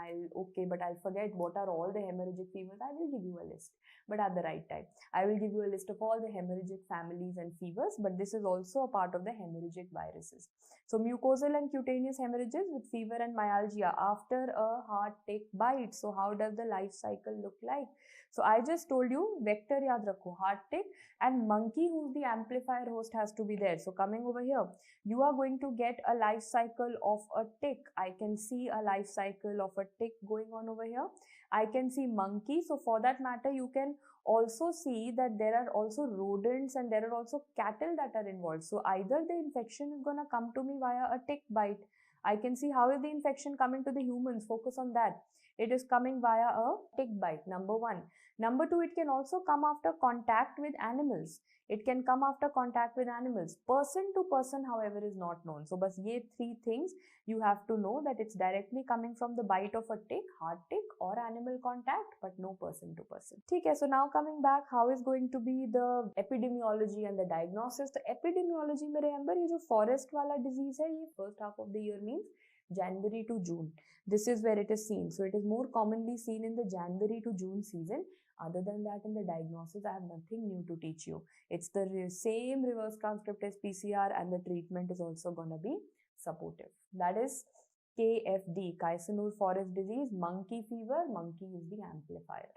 but I'll forget what are all the hemorrhagic fevers, I will give you a list, but at the right time. I will give you a list of all the hemorrhagic families and fevers, but this is also a part of the hemorrhagic viruses. So mucosal and cutaneous hemorrhages with fever and myalgia after a heart tick bite. So how does the life cycle look like? So I just told you, vector yaad rakho, heart tick, and monkey, who's the amplifier host, has to be there. So coming over here, you are going to get a life cycle of a tick. I can see a life cycle of a tick going on over here. I can see monkey. So for that matter, you can also see that there are also rodents and there are also cattle that are involved. So either the infection is going to come to me via a tick bite. I can see how is the infection coming to the humans. Focus on that. It is coming via a tick bite, number one. Number two, it can also come after contact with animals. It can come after contact with animals. Person to person, however, is not known. So, bas ye 3 things you have to know, that it's directly coming from the bite of a tick, heart tick, or animal contact, but no person to person. Okay, so now coming back, how is going to be the epidemiology and the diagnosis? The epidemiology, remember, ye jo forest wala disease hai, ye first half of the year means January to June. This is where it is seen. So it is more commonly seen in the January to June season. Other than that, in the diagnosis, I have nothing new to teach you. It's the same reverse transcriptase PCR, and the treatment is also going to be supportive. That is KFD, Kaisanur forest disease, monkey fever. Monkey is the amplifier.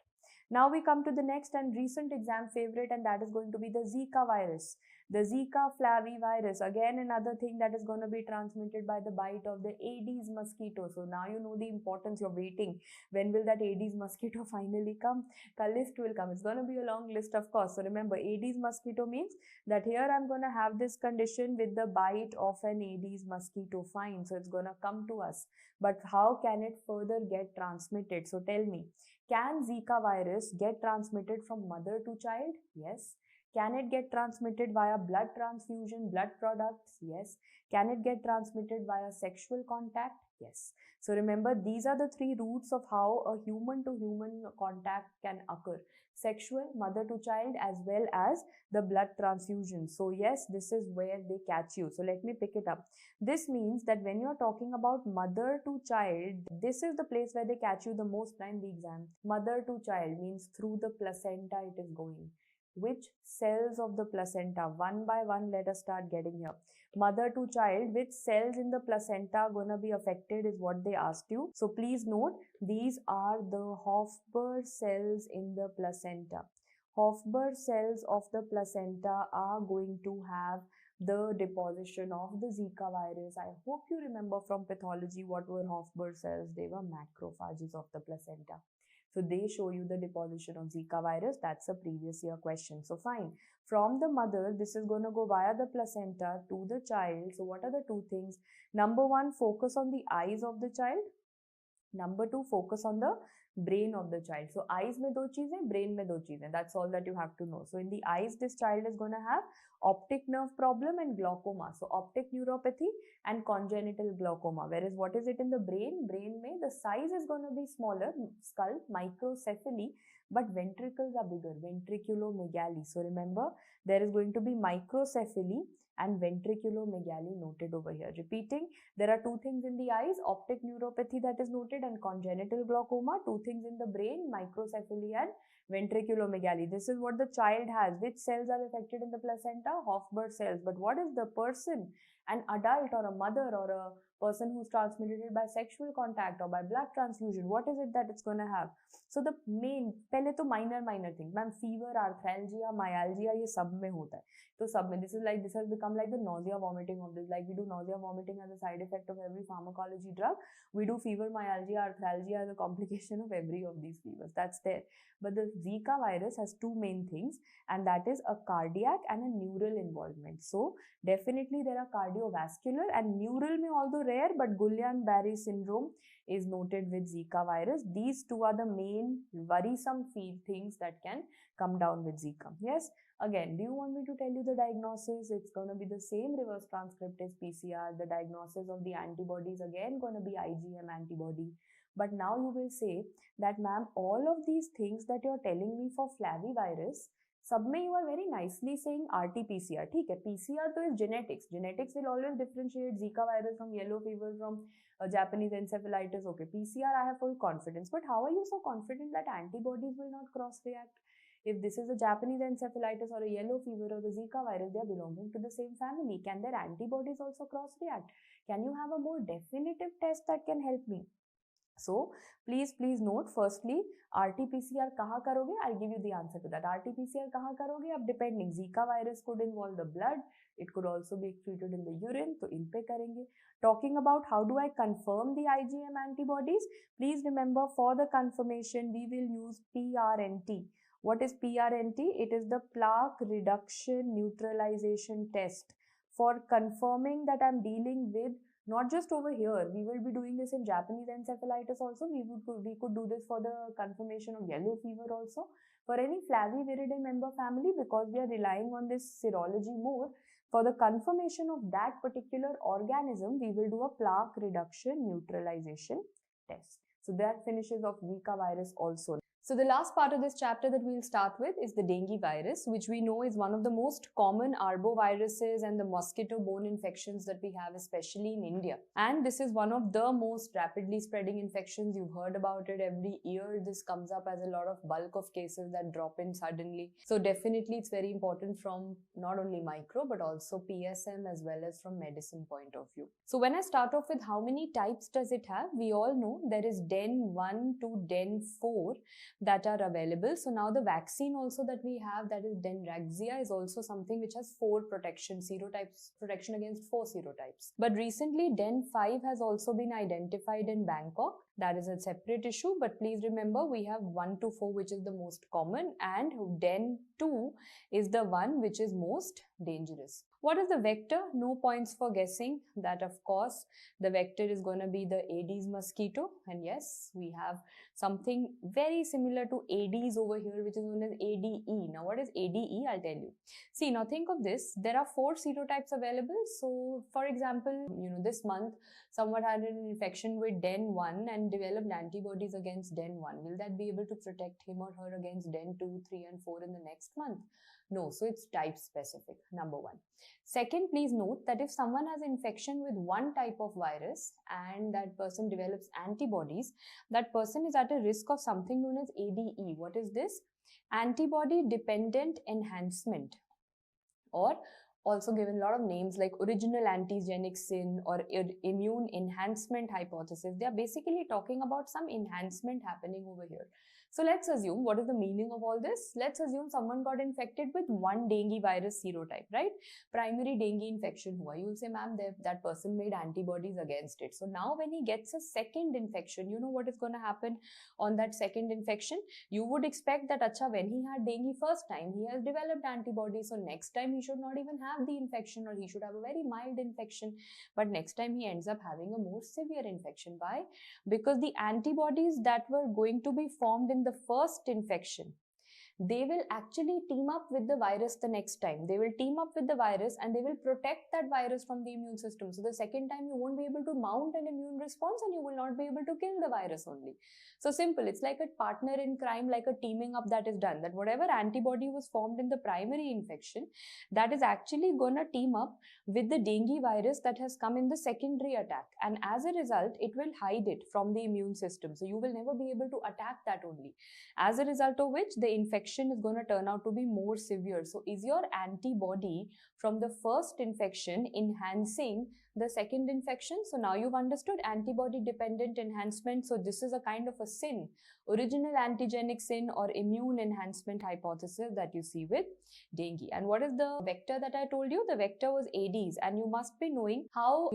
Now we come to the next and recent exam favorite, and that is going to be the Zika virus. The Zika flavivirus, again another thing that is going to be transmitted by the bite of the Aedes mosquito. So now you know the importance. You're waiting. When will that Aedes mosquito finally come? The list will come. It's going to be a long list, of course. So remember, Aedes mosquito means that here I'm going to have this condition with the bite of an Aedes mosquito. Fine. So it's going to come to us. But how can it further get transmitted? So tell me, can Zika virus get transmitted from mother to child? Yes. Can it get transmitted via blood transfusion, blood products? Yes. Can it get transmitted via sexual contact? Yes. So remember, these are the three routes of how a human to human contact can occur. Sexual, mother to child, as well as the blood transfusion. So yes, this is where they catch you. So let me pick it up. This means that when you're talking about mother to child, this is the place where they catch you the most in the exam. Mother to child means through the placenta it is going. Which cells of the placenta? One by one, let us start getting here. Mother to child, which cells in the placenta gonna be affected is what they asked you. So please note, these are the Hofbauer cells in the placenta. Hofbauer cells of the placenta are going to have the deposition of the Zika virus. I hope you remember from pathology what were Hofbauer cells. They were macrophages of the placenta. So they show you the deposition of Zika virus. That's a previous year question. So fine. From the mother, this is going to go via the placenta to the child. So what are the two things? Number one, focus on the eyes of the child. Number two, focus on the brain of the child. So eyes mein do cheezein, brain mein do cheezein. That's all that you have to know. So in the eyes, this child is going to have optic nerve problem and glaucoma. So optic neuropathy and congenital glaucoma. Whereas what is it in the brain? Brain mein the size is going to be smaller, skull, microcephaly, but ventricles are bigger, ventriculomegaly. So remember, there is going to be microcephaly and ventriculomegaly noted over here. Repeating, there are two things in the eyes, optic neuropathy that is noted and congenital glaucoma. Two things in the brain, microcephaly and ventriculomegaly. This is what the child has. Which cells are affected in the placenta? Hofbauer cells. But what is the person, an adult or a mother or a person who's transmitted it by sexual contact or by blood transfusion? What is it that it's going to have? So the main, pehle to minor thing. Ma'am, fever, arthralgia, myalgia, ये सब में होता है. तो सब में, this has become like the nausea vomiting of this. Like we do nausea vomiting as a side effect of every pharmacology drug. We do fever, myalgia, arthralgia as a complication of every of these fevers. That's there. But the Zika virus has two main things, and that is a cardiac and a neural involvement. So definitely there are cardiovascular and neural may although rare, but Guillain-Barré syndrome is noted with Zika virus. These two are the main worrisome things that can come down with Zika. Yes. Again, do you want me to tell you the diagnosis? It's going to be the same reverse transcriptase PCR. The diagnosis of the antibodies again going to be IgM antibody. But now you will say that, ma'am, all of these things that you're telling me for flavivirus, सब में you are very nicely saying RT-PCR. ठीक है, PCR तो is genetics. Genetics will always differentiate Zika virus from yellow fever from Japanese encephalitis. Okay, PCR I have full confidence. But how are you so confident that antibodies will not cross-react? If this is a Japanese encephalitis or a yellow fever or the Zika virus, they are belonging to the same family. Can their antibodies also cross-react? Can you have a more definitive test that can help me? So please note, firstly, RT-PCR kaha karoge? I'll give you the answer to that. RT-PCR kaha karoge? Ab depending, Zika virus could involve the blood. It could also be treated in the urine. So in pe karenge. Talking about how do I confirm the IgM antibodies? Please remember, for the confirmation, we will use PRNT. What is PRNT? It is the plaque reduction neutralization test for confirming that I'm dealing with not just over here. We will be doing this in Japanese encephalitis also. We could do this for the confirmation of yellow fever also. For any Flaviviridae member family, because we are relying on this serology more, for the confirmation of that particular organism, we will do a plaque reduction neutralization test. So that finishes off Zika virus also. So the last part of this chapter that we'll start with is the dengue virus, which we know is one of the most common arboviruses and the mosquito-borne infections that we have, especially in India. And this is one of the most rapidly spreading infections. You've heard about it every year. This comes up as a lot of bulk of cases that drop in suddenly. So definitely it's very important from not only micro but also PSM as well as from medicine point of view. So when I start off with how many types does it have, we all know there is DEN 1 to DEN 4. that are available. So now the vaccine also that we have, that is Denraxia, is also something which has 4 protection serotypes, protection against 4 serotypes. But recently Den5 has also been identified in Bangkok. That is a separate issue, but please remember we have 1 to 4 which is the most common, and Den2 is the one which is most dangerous. What is the vector? No points for guessing. That of course the vector is going to be the Aedes mosquito, and yes, we have something very similar to Aedes over here which is known as ADE. Now what is ADE? I'll tell you. See, now think of this. There are 4 serotypes available. So for example, this month someone had an infection with Den1 and developed antibodies against Den1. Will that be able to protect him or her against Den2, 3 and 4 in the next month? No, so it's type specific, number 1. Second, please note that if someone has infection with one type of virus and that person develops antibodies, that person is at a risk of something known as ADE. What is this? Antibody dependent enhancement, or also given a lot of names like original antigenic sin or immune enhancement hypothesis. They are basically talking about some enhancement happening over here. So let's assume, what is the meaning of all this? Let's assume someone got infected with one dengue virus serotype, right? Primary dengue infection hua. You will say, ma'am, that person made antibodies against it. So now when he gets a second infection, you know what is going to happen on that second infection? You would expect that, acha, when he had dengue first time, he has developed antibodies. So next time he should not even have the infection, or he should have a very mild infection. But next time he ends up having a more severe infection. Why? Because the antibodies that were going to be formed in the first infection, they will actually team up with the virus the next time. They will team up with the virus and they will protect that virus from the immune system. So the second time you won't be able to mount an immune response and you will not be able to kill the virus only. So simple, it's like a partner in crime, like a teaming up that is done. That whatever antibody was formed in the primary infection, that is actually gonna team up with the dengue virus that has come in the secondary attack. And as a result, it will hide it from the immune system. So you will never be able to attack that only. As a result of which, the infection is going to turn out to be more severe. So is your antibody from the first infection enhancing the second infection? So now you've understood antibody dependent enhancement. So this is a kind of a sin, original antigenic sin or immune enhancement hypothesis that you see with dengue. And what is the vector that I told you? The vector was Aedes, and you must be knowing how,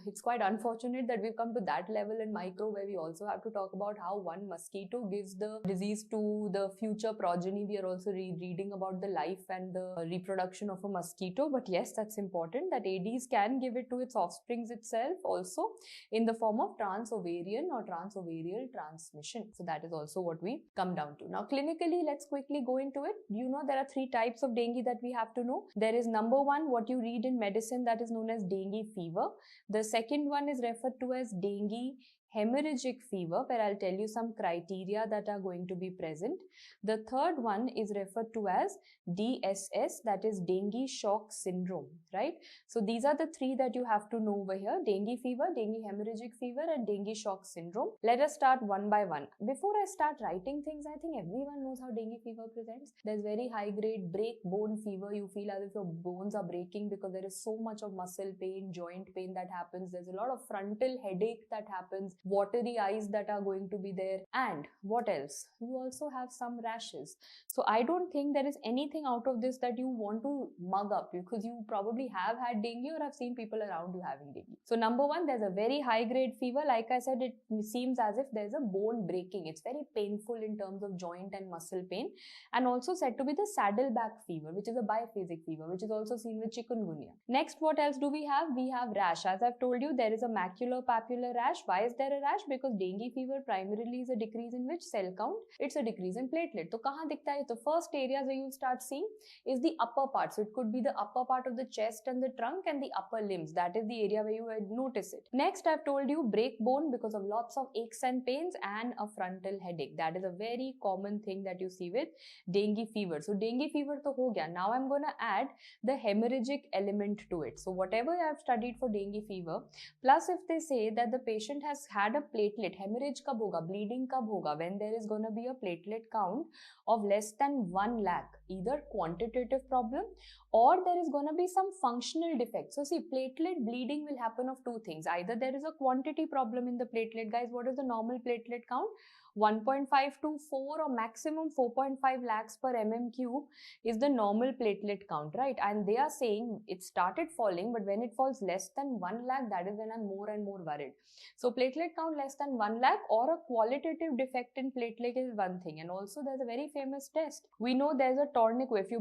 it's quite unfortunate that we've come to that level in micro where we also have to talk about how one mosquito gives the disease to the future progeny. We are also reading about the life and the reproduction of a mosquito. But yes, that's important that Aedes can give it to its offsprings itself also in the form of transovarian or transovarial transmission. So that is also what we come down to. Now clinically, let's quickly go into it. There are 3 types of dengue that we have to know. There is number 1, what you read in medicine, that is known as dengue fever. The second one is referred to as dengue hemorrhagic fever, where I'll tell you some criteria that are going to be present. The third one is referred to as DSS, that is dengue shock syndrome, right? So these are the 3 that you have to know over here: dengue fever, dengue hemorrhagic fever, and dengue shock syndrome. Let us start one by one. Before I start writing things, I think everyone knows how dengue fever presents. There's very high grade break bone fever. You feel as if your bones are breaking because there is so much of muscle pain, joint pain that happens. There's a lot of frontal headache that happens, watery eyes that are going to be there. And what else? You also have some rashes. So I don't think there is anything out of this that you want to mug up, because you probably have had dengue or have seen people around you having dengue. So number 1, there's a very high grade fever. Like I said, it seems as if there's a bone breaking. It's very painful in terms of joint and muscle pain, and also said to be the saddleback fever, which is a biphasic fever, which is also seen with chikungunya. Next, what else do we have? We have rash. As I've told you, there is a maculopapular rash. Why is there a rash? Because dengue fever primarily is a decrease in which cell count? It's a decrease in platelet. So kahan dikhta hai? The first areas where you start seeing is the upper part. So it could be the upper part of the chest and the trunk and the upper limbs. That is the area where you would notice it. Next, I've told you break bone because of lots of aches and pains and a frontal headache. That is a very common thing that you see with dengue fever. So dengue fever to ho gaya. Now I'm going to add the hemorrhagic element to it. So whatever I've studied for dengue fever, plus if they say that the patient has had a platelet, hemorrhage kab hoga, bleeding kab hoga, when there is going to be a platelet count of less than 1 lakh, either quantitative problem or there is going to be some functional defect. So see, platelet bleeding will happen of 2 things. Either there is a quantity problem in the platelet. Guys, what is the normal platelet count? 1.5 to 4 or maximum 4.5 lakhs per mm cube is the normal platelet count, right? And they are saying it started falling, but when it falls less than 1 lakh, that is when I'm more and more worried. So platelet count less than 1 lakh or a qualitative defect in platelet is one thing. And also there's a very famous test. We know there's a tourniquet. If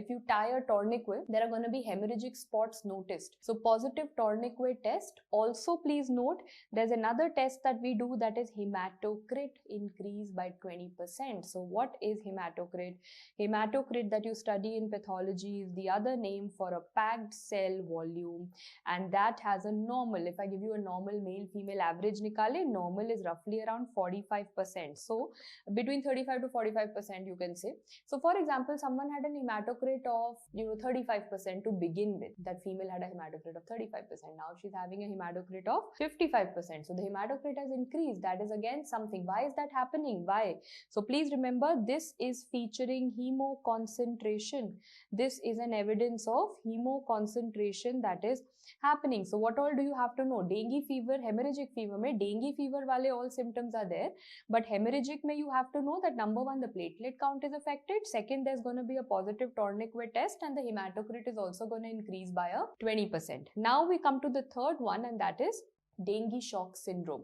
you tie a tourniquet, there are going to be hemorrhagic spots noticed. So positive tourniquet test. Also please note, there's another test that we do, that is hematocrit increase by 20%. So what is hematocrit? Hematocrit that you study in pathology is the other name for a packed cell volume, and that has a normal. If I give you a normal male female average nikale, normal is roughly around 45%. So between 35 to 45% you can say. So for example, someone had an hematocrit of 35% to begin with. That female had a hematocrit of 35%. Now she's having a hematocrit of 55%. So the hematocrit has increased. That is again something. Why is that happening? Why? So please remember, this is featuring hemoconcentration. This is an evidence of hemoconcentration that is happening. So what all do you have to know? Dengue fever, hemorrhagic fever mein dengue fever wale all symptoms are there, but hemorrhagic mein you have to know that number one, the platelet count is affected. Second, there's going to be a positive tourniquet test, and the hematocrit is also going to increase by a 20%. Now we come to the third one, and that is dengue shock syndrome.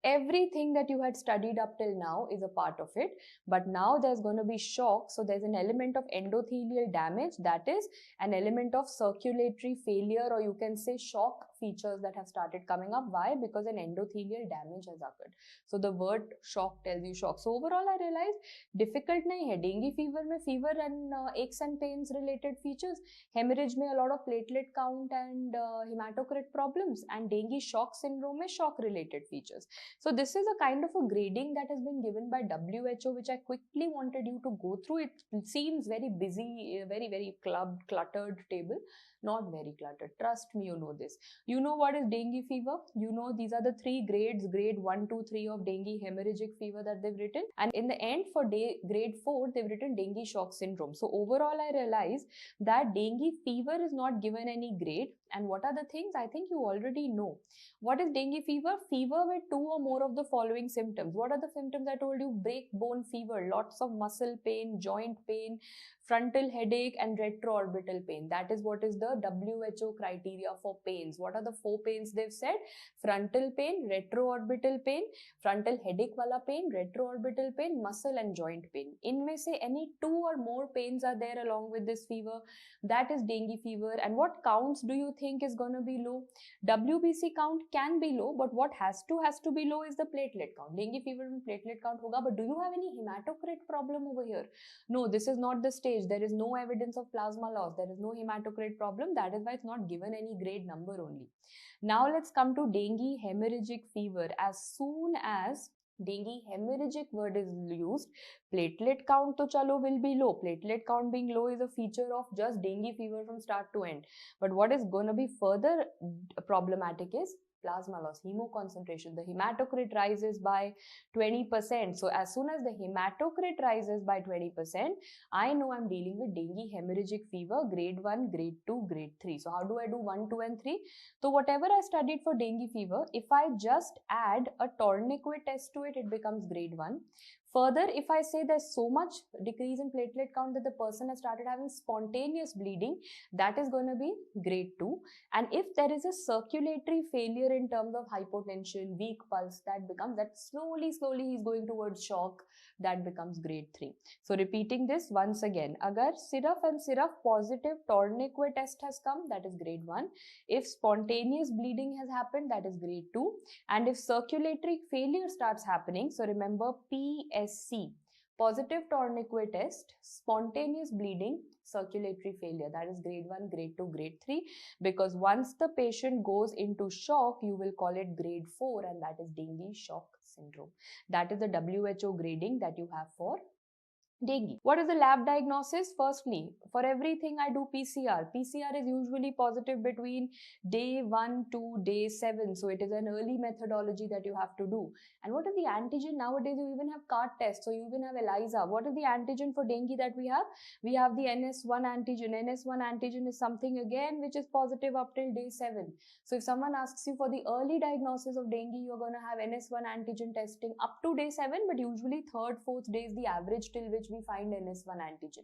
Everything that you had studied up till now is a part of it, but now there's going to be shock. So there's an element of endothelial damage, that is an element of circulatory failure, or you can say shock features that have started coming up. Why? Because an endothelial damage has occurred. So the word shock tells you shock. So overall I realized difficult nahi hai. Dengue fever mein fever and aches and pains related features, hemorrhage mein a lot of platelet count and hematocrit problems, and dengue shock syndrome mein shock related features. So this is a kind of a grading that has been given by WHO, which I quickly wanted you to go through. It seems very busy, very cluttered table. Not very cluttered. Trust me, you know this. You know what is dengue fever? You know these are the three grades, grade 1, 2, 3 of dengue hemorrhagic fever that they've written. And in the end for grade 4, they've written dengue shock syndrome. So overall, I realized that dengue fever is not given any grade. And what are the things? I think you already know. What is dengue fever? Fever with 2 or more of the following symptoms. What are the symptoms I told you? Break bone fever, lots of muscle pain, joint pain, frontal headache, and retroorbital pain. That is what is the WHO criteria for pains. What are the 4 pains they've said? Frontal pain, retroorbital pain, frontal headache wala pain, retroorbital pain, muscle and joint pain. Inme se any 2 or more pains are there along with this fever. That is dengue fever. And what counts do you think is going to be low? WBC count can be low, but what has to be low is the platelet count. Dengue fever में platelet count होगा, but do you have any hematocrit problem over here? No, this is not the stage. There is no evidence of plasma loss. There is no hematocrit problem. That is why it's not given any grade number only. Now let's come to dengue hemorrhagic fever. As soon as dengue hemorrhagic word is used, platelet count to chalo will be low. Platelet count being low is a feature of just dengue fever from start to end. But what is going to be further problematic is plasma loss, hemoconcentration. The hematocrit rises by 20%. So as soon as the hematocrit rises by 20%, I know I'm dealing with dengue hemorrhagic fever, grade 1, grade 2, grade 3. So how do I do 1, 2 and 3? So whatever I studied for dengue fever, if I just add a tourniquet test to it, it becomes grade 1. Further, if I say there's so much decrease in platelet count that the person has started having spontaneous bleeding, that is going to be grade 2. And if there is a circulatory failure in terms of hypotension, weak pulse, that slowly he's going towards shock, that becomes grade 3. So repeating this once again, agar sirf and sirf positive tourniquet test has come, that is grade 1. If spontaneous bleeding has happened, that is grade 2. And if circulatory failure starts happening, so remember PSC, positive tourniquet test, spontaneous bleeding, circulatory failure, that is grade 1, grade 2, grade 3, because once the patient goes into shock, you will call it grade 4, and that is dengue shock syndrome. That is the WHO grading that you have for Dengue. What is the lab diagnosis? Firstly, for everything I do PCR. PCR is usually positive between day 1 to day 7. So it is an early methodology that you have to do. And what is the antigen? Nowadays you even have CART tests. So you even have ELISA. What is the antigen for dengue that we have? We have the NS1 antigen. NS1 antigen is something again which is positive up till day 7. So if someone asks you for the early diagnosis of dengue, you're going to have NS1 antigen testing up to day 7, but usually 3rd, 4th day is the average till which we find NS1 antigen,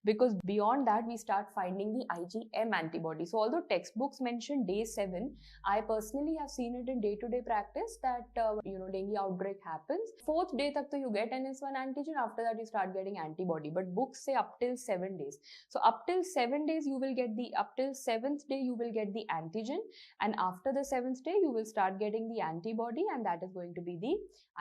because beyond that we start finding the IgM antibody. So although textbooks mention day 7, I personally have seen it in day-to-day practice that dengue outbreak happens. 4th day tak to you get NS1 antigen, after that you start getting antibody, but books say up till 7 days. So up till 7 days you will get the, up till 7th day you will get the antigen, and after the 7th day you will start getting the antibody, and that is going to be the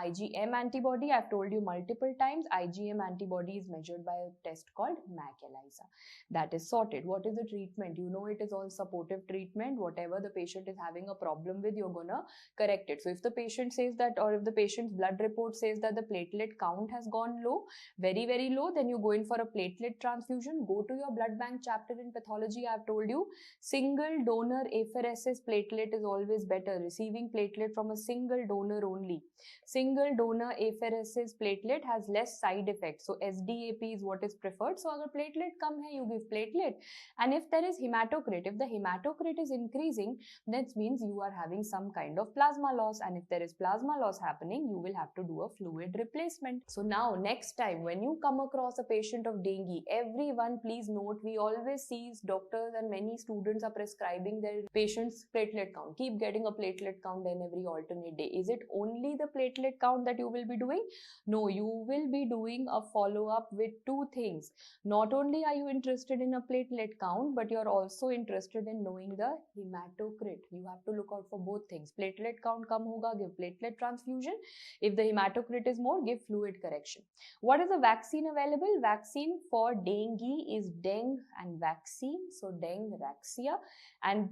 IgM antibody. I've told you multiple times, IgM antibody is measured by a test called MAC ELISA. That is sorted. What is the treatment? You know, it is all supportive treatment. Whatever the patient is having a problem with, you're gonna correct it. So if the patient says that, or if the patient's blood report says that the platelet count has gone low, very, very low, then you go in for a platelet transfusion. Go to your blood bank chapter in pathology. I've told you, single donor apheresis platelet is always better. Receiving platelet from a single donor only. Single donor apheresis platelet has less side effects. So SDAP is what is preferred. So agar platelet come hai, you give platelet. And if there is hematocrit, if the hematocrit is increasing, that means you are having some kind of plasma loss. And if there is plasma loss happening, you will have to do a fluid replacement. So now next time when you come across a patient of dengue, everyone please note, we always see doctors and many students are prescribing their patients platelet count. Keep getting a platelet count then every alternate day. Is it only the platelet count that you will be doing? No, you will be doing a follow-up with 2 things. Not only are you interested in a platelet count, but you're also interested in knowing the hematocrit. You have to look out for both things. Platelet count come hoga, give platelet transfusion. If the hematocrit is more, give fluid correction. What is the vaccine available? Vaccine for dengue is dengue and vaccine. So dengue raxia, and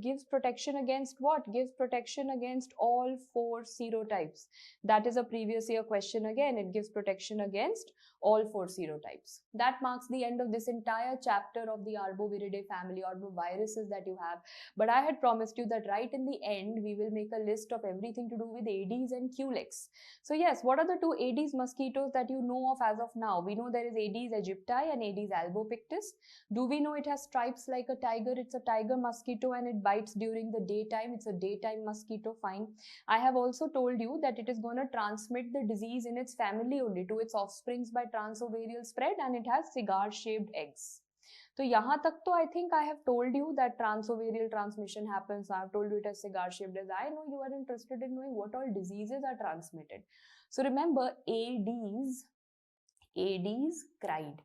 gives protection against what? Gives protection against all 4 serotypes. That is a previous year question again. It gives protection against all 4 serotypes. That marks the end of this entire chapter of the Arboviridae family, arboviruses that you have. But I had promised you that right in the end, we will make a list of everything to do with Aedes and Culex. So yes, what are the 2 Aedes mosquitoes that you know of as of now? We know there is Aedes aegypti and Aedes albopictus. Do we know it has stripes like a tiger? It's a tiger mosquito and it bites during the daytime. It's a daytime mosquito, fine. I have also told you that it is going to transmit the disease in its family only to its offsprings by transovarial spread, and it has cigar-shaped eggs. So yahan tak to I think I have told you that transovarial transmission happens. I have told you it has cigar-shaped eggs. I know you are interested in knowing what all diseases are transmitted. So remember, Aedes cried.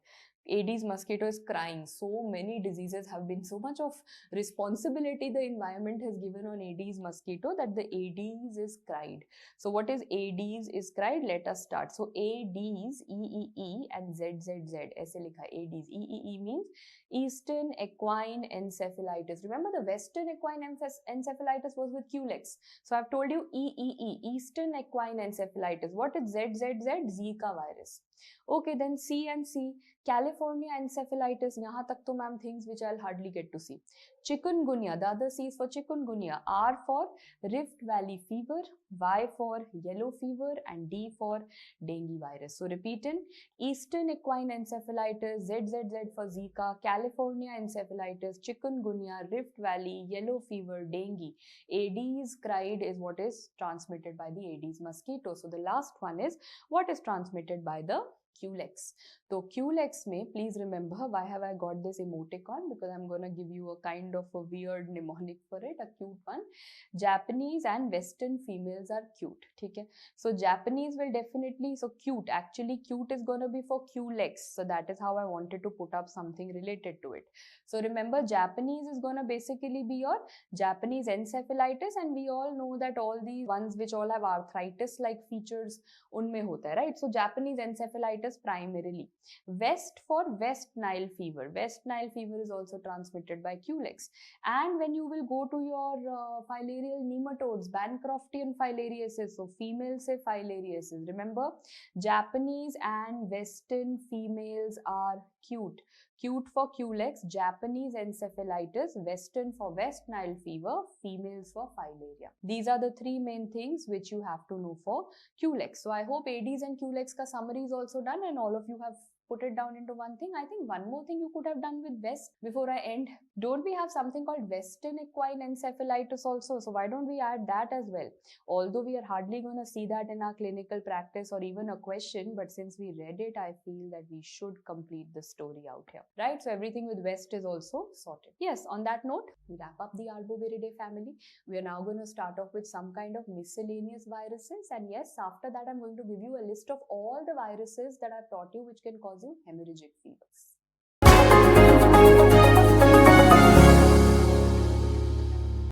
Aedes mosquito is crying. So many diseases have been, so much of responsibility the environment has given on Aedes mosquito that the Aedes is cried. So what is Aedes is cried? Let us start. So Aedes, E and ZZZ. Aise likha Aedes. E means Eastern Equine Encephalitis. Remember the Western Equine Encephalitis was with Culex. So I've told you Eastern Equine Encephalitis. What is ZZZ? Zika virus. Okay, then C and C. California encephalitis, yahan tak to ma'am things which I'll hardly get to see. Chikungunya, the other C is for chikungunya. R for Rift Valley fever, Y for yellow fever, and D for dengue virus. So repeat in Eastern equine encephalitis, ZZZ for Zika, California encephalitis, chikungunya, Rift Valley, yellow fever, dengue. Aedes cried is what is transmitted by the Aedes mosquito. So the last one is what is transmitted by the Culex. So Culex may, please remember, why have I got this emoticon? Because I'm going to give you a kind of a weird mnemonic for it, a cute one. Japanese and Western females are cute. Okay? So Japanese will definitely, so cute, actually cute is going to be for Culex. So that is how I wanted to put up something related to it. So remember, Japanese is going to basically be your Japanese encephalitis, and we all know that all these ones which all have arthritis like features, unme hota hai, right? So Japanese encephalitis encephalitis primarily. West for West Nile fever. West Nile fever is also transmitted by culex. And when you will go to your filarial nematodes, Bancroftian filariasis, so female say filariasis. Remember, Japanese and Western females are cute. Cute for culex, Japanese encephalitis, Western for West Nile fever, females for filaria. These are the three main things which you have to know for culex. So I hope Aedes and culex ka summary is also done and all of you have put it down into one thing. I think one more thing you could have done with West before I end. Don't we have something called Western equine encephalitis also? So why don't we add that as well? Although we are hardly going to see that in our clinical practice or even a question, but since we read it, I feel that we should complete the story out here, right? So everything with West is also sorted. Yes, on that note, we wrap up the Arboviridae family. We are now going to start off with some kind of miscellaneous viruses. And yes, after that, I'm going to give you a list of all the viruses that I've taught you which can cause you hemorrhagic fevers.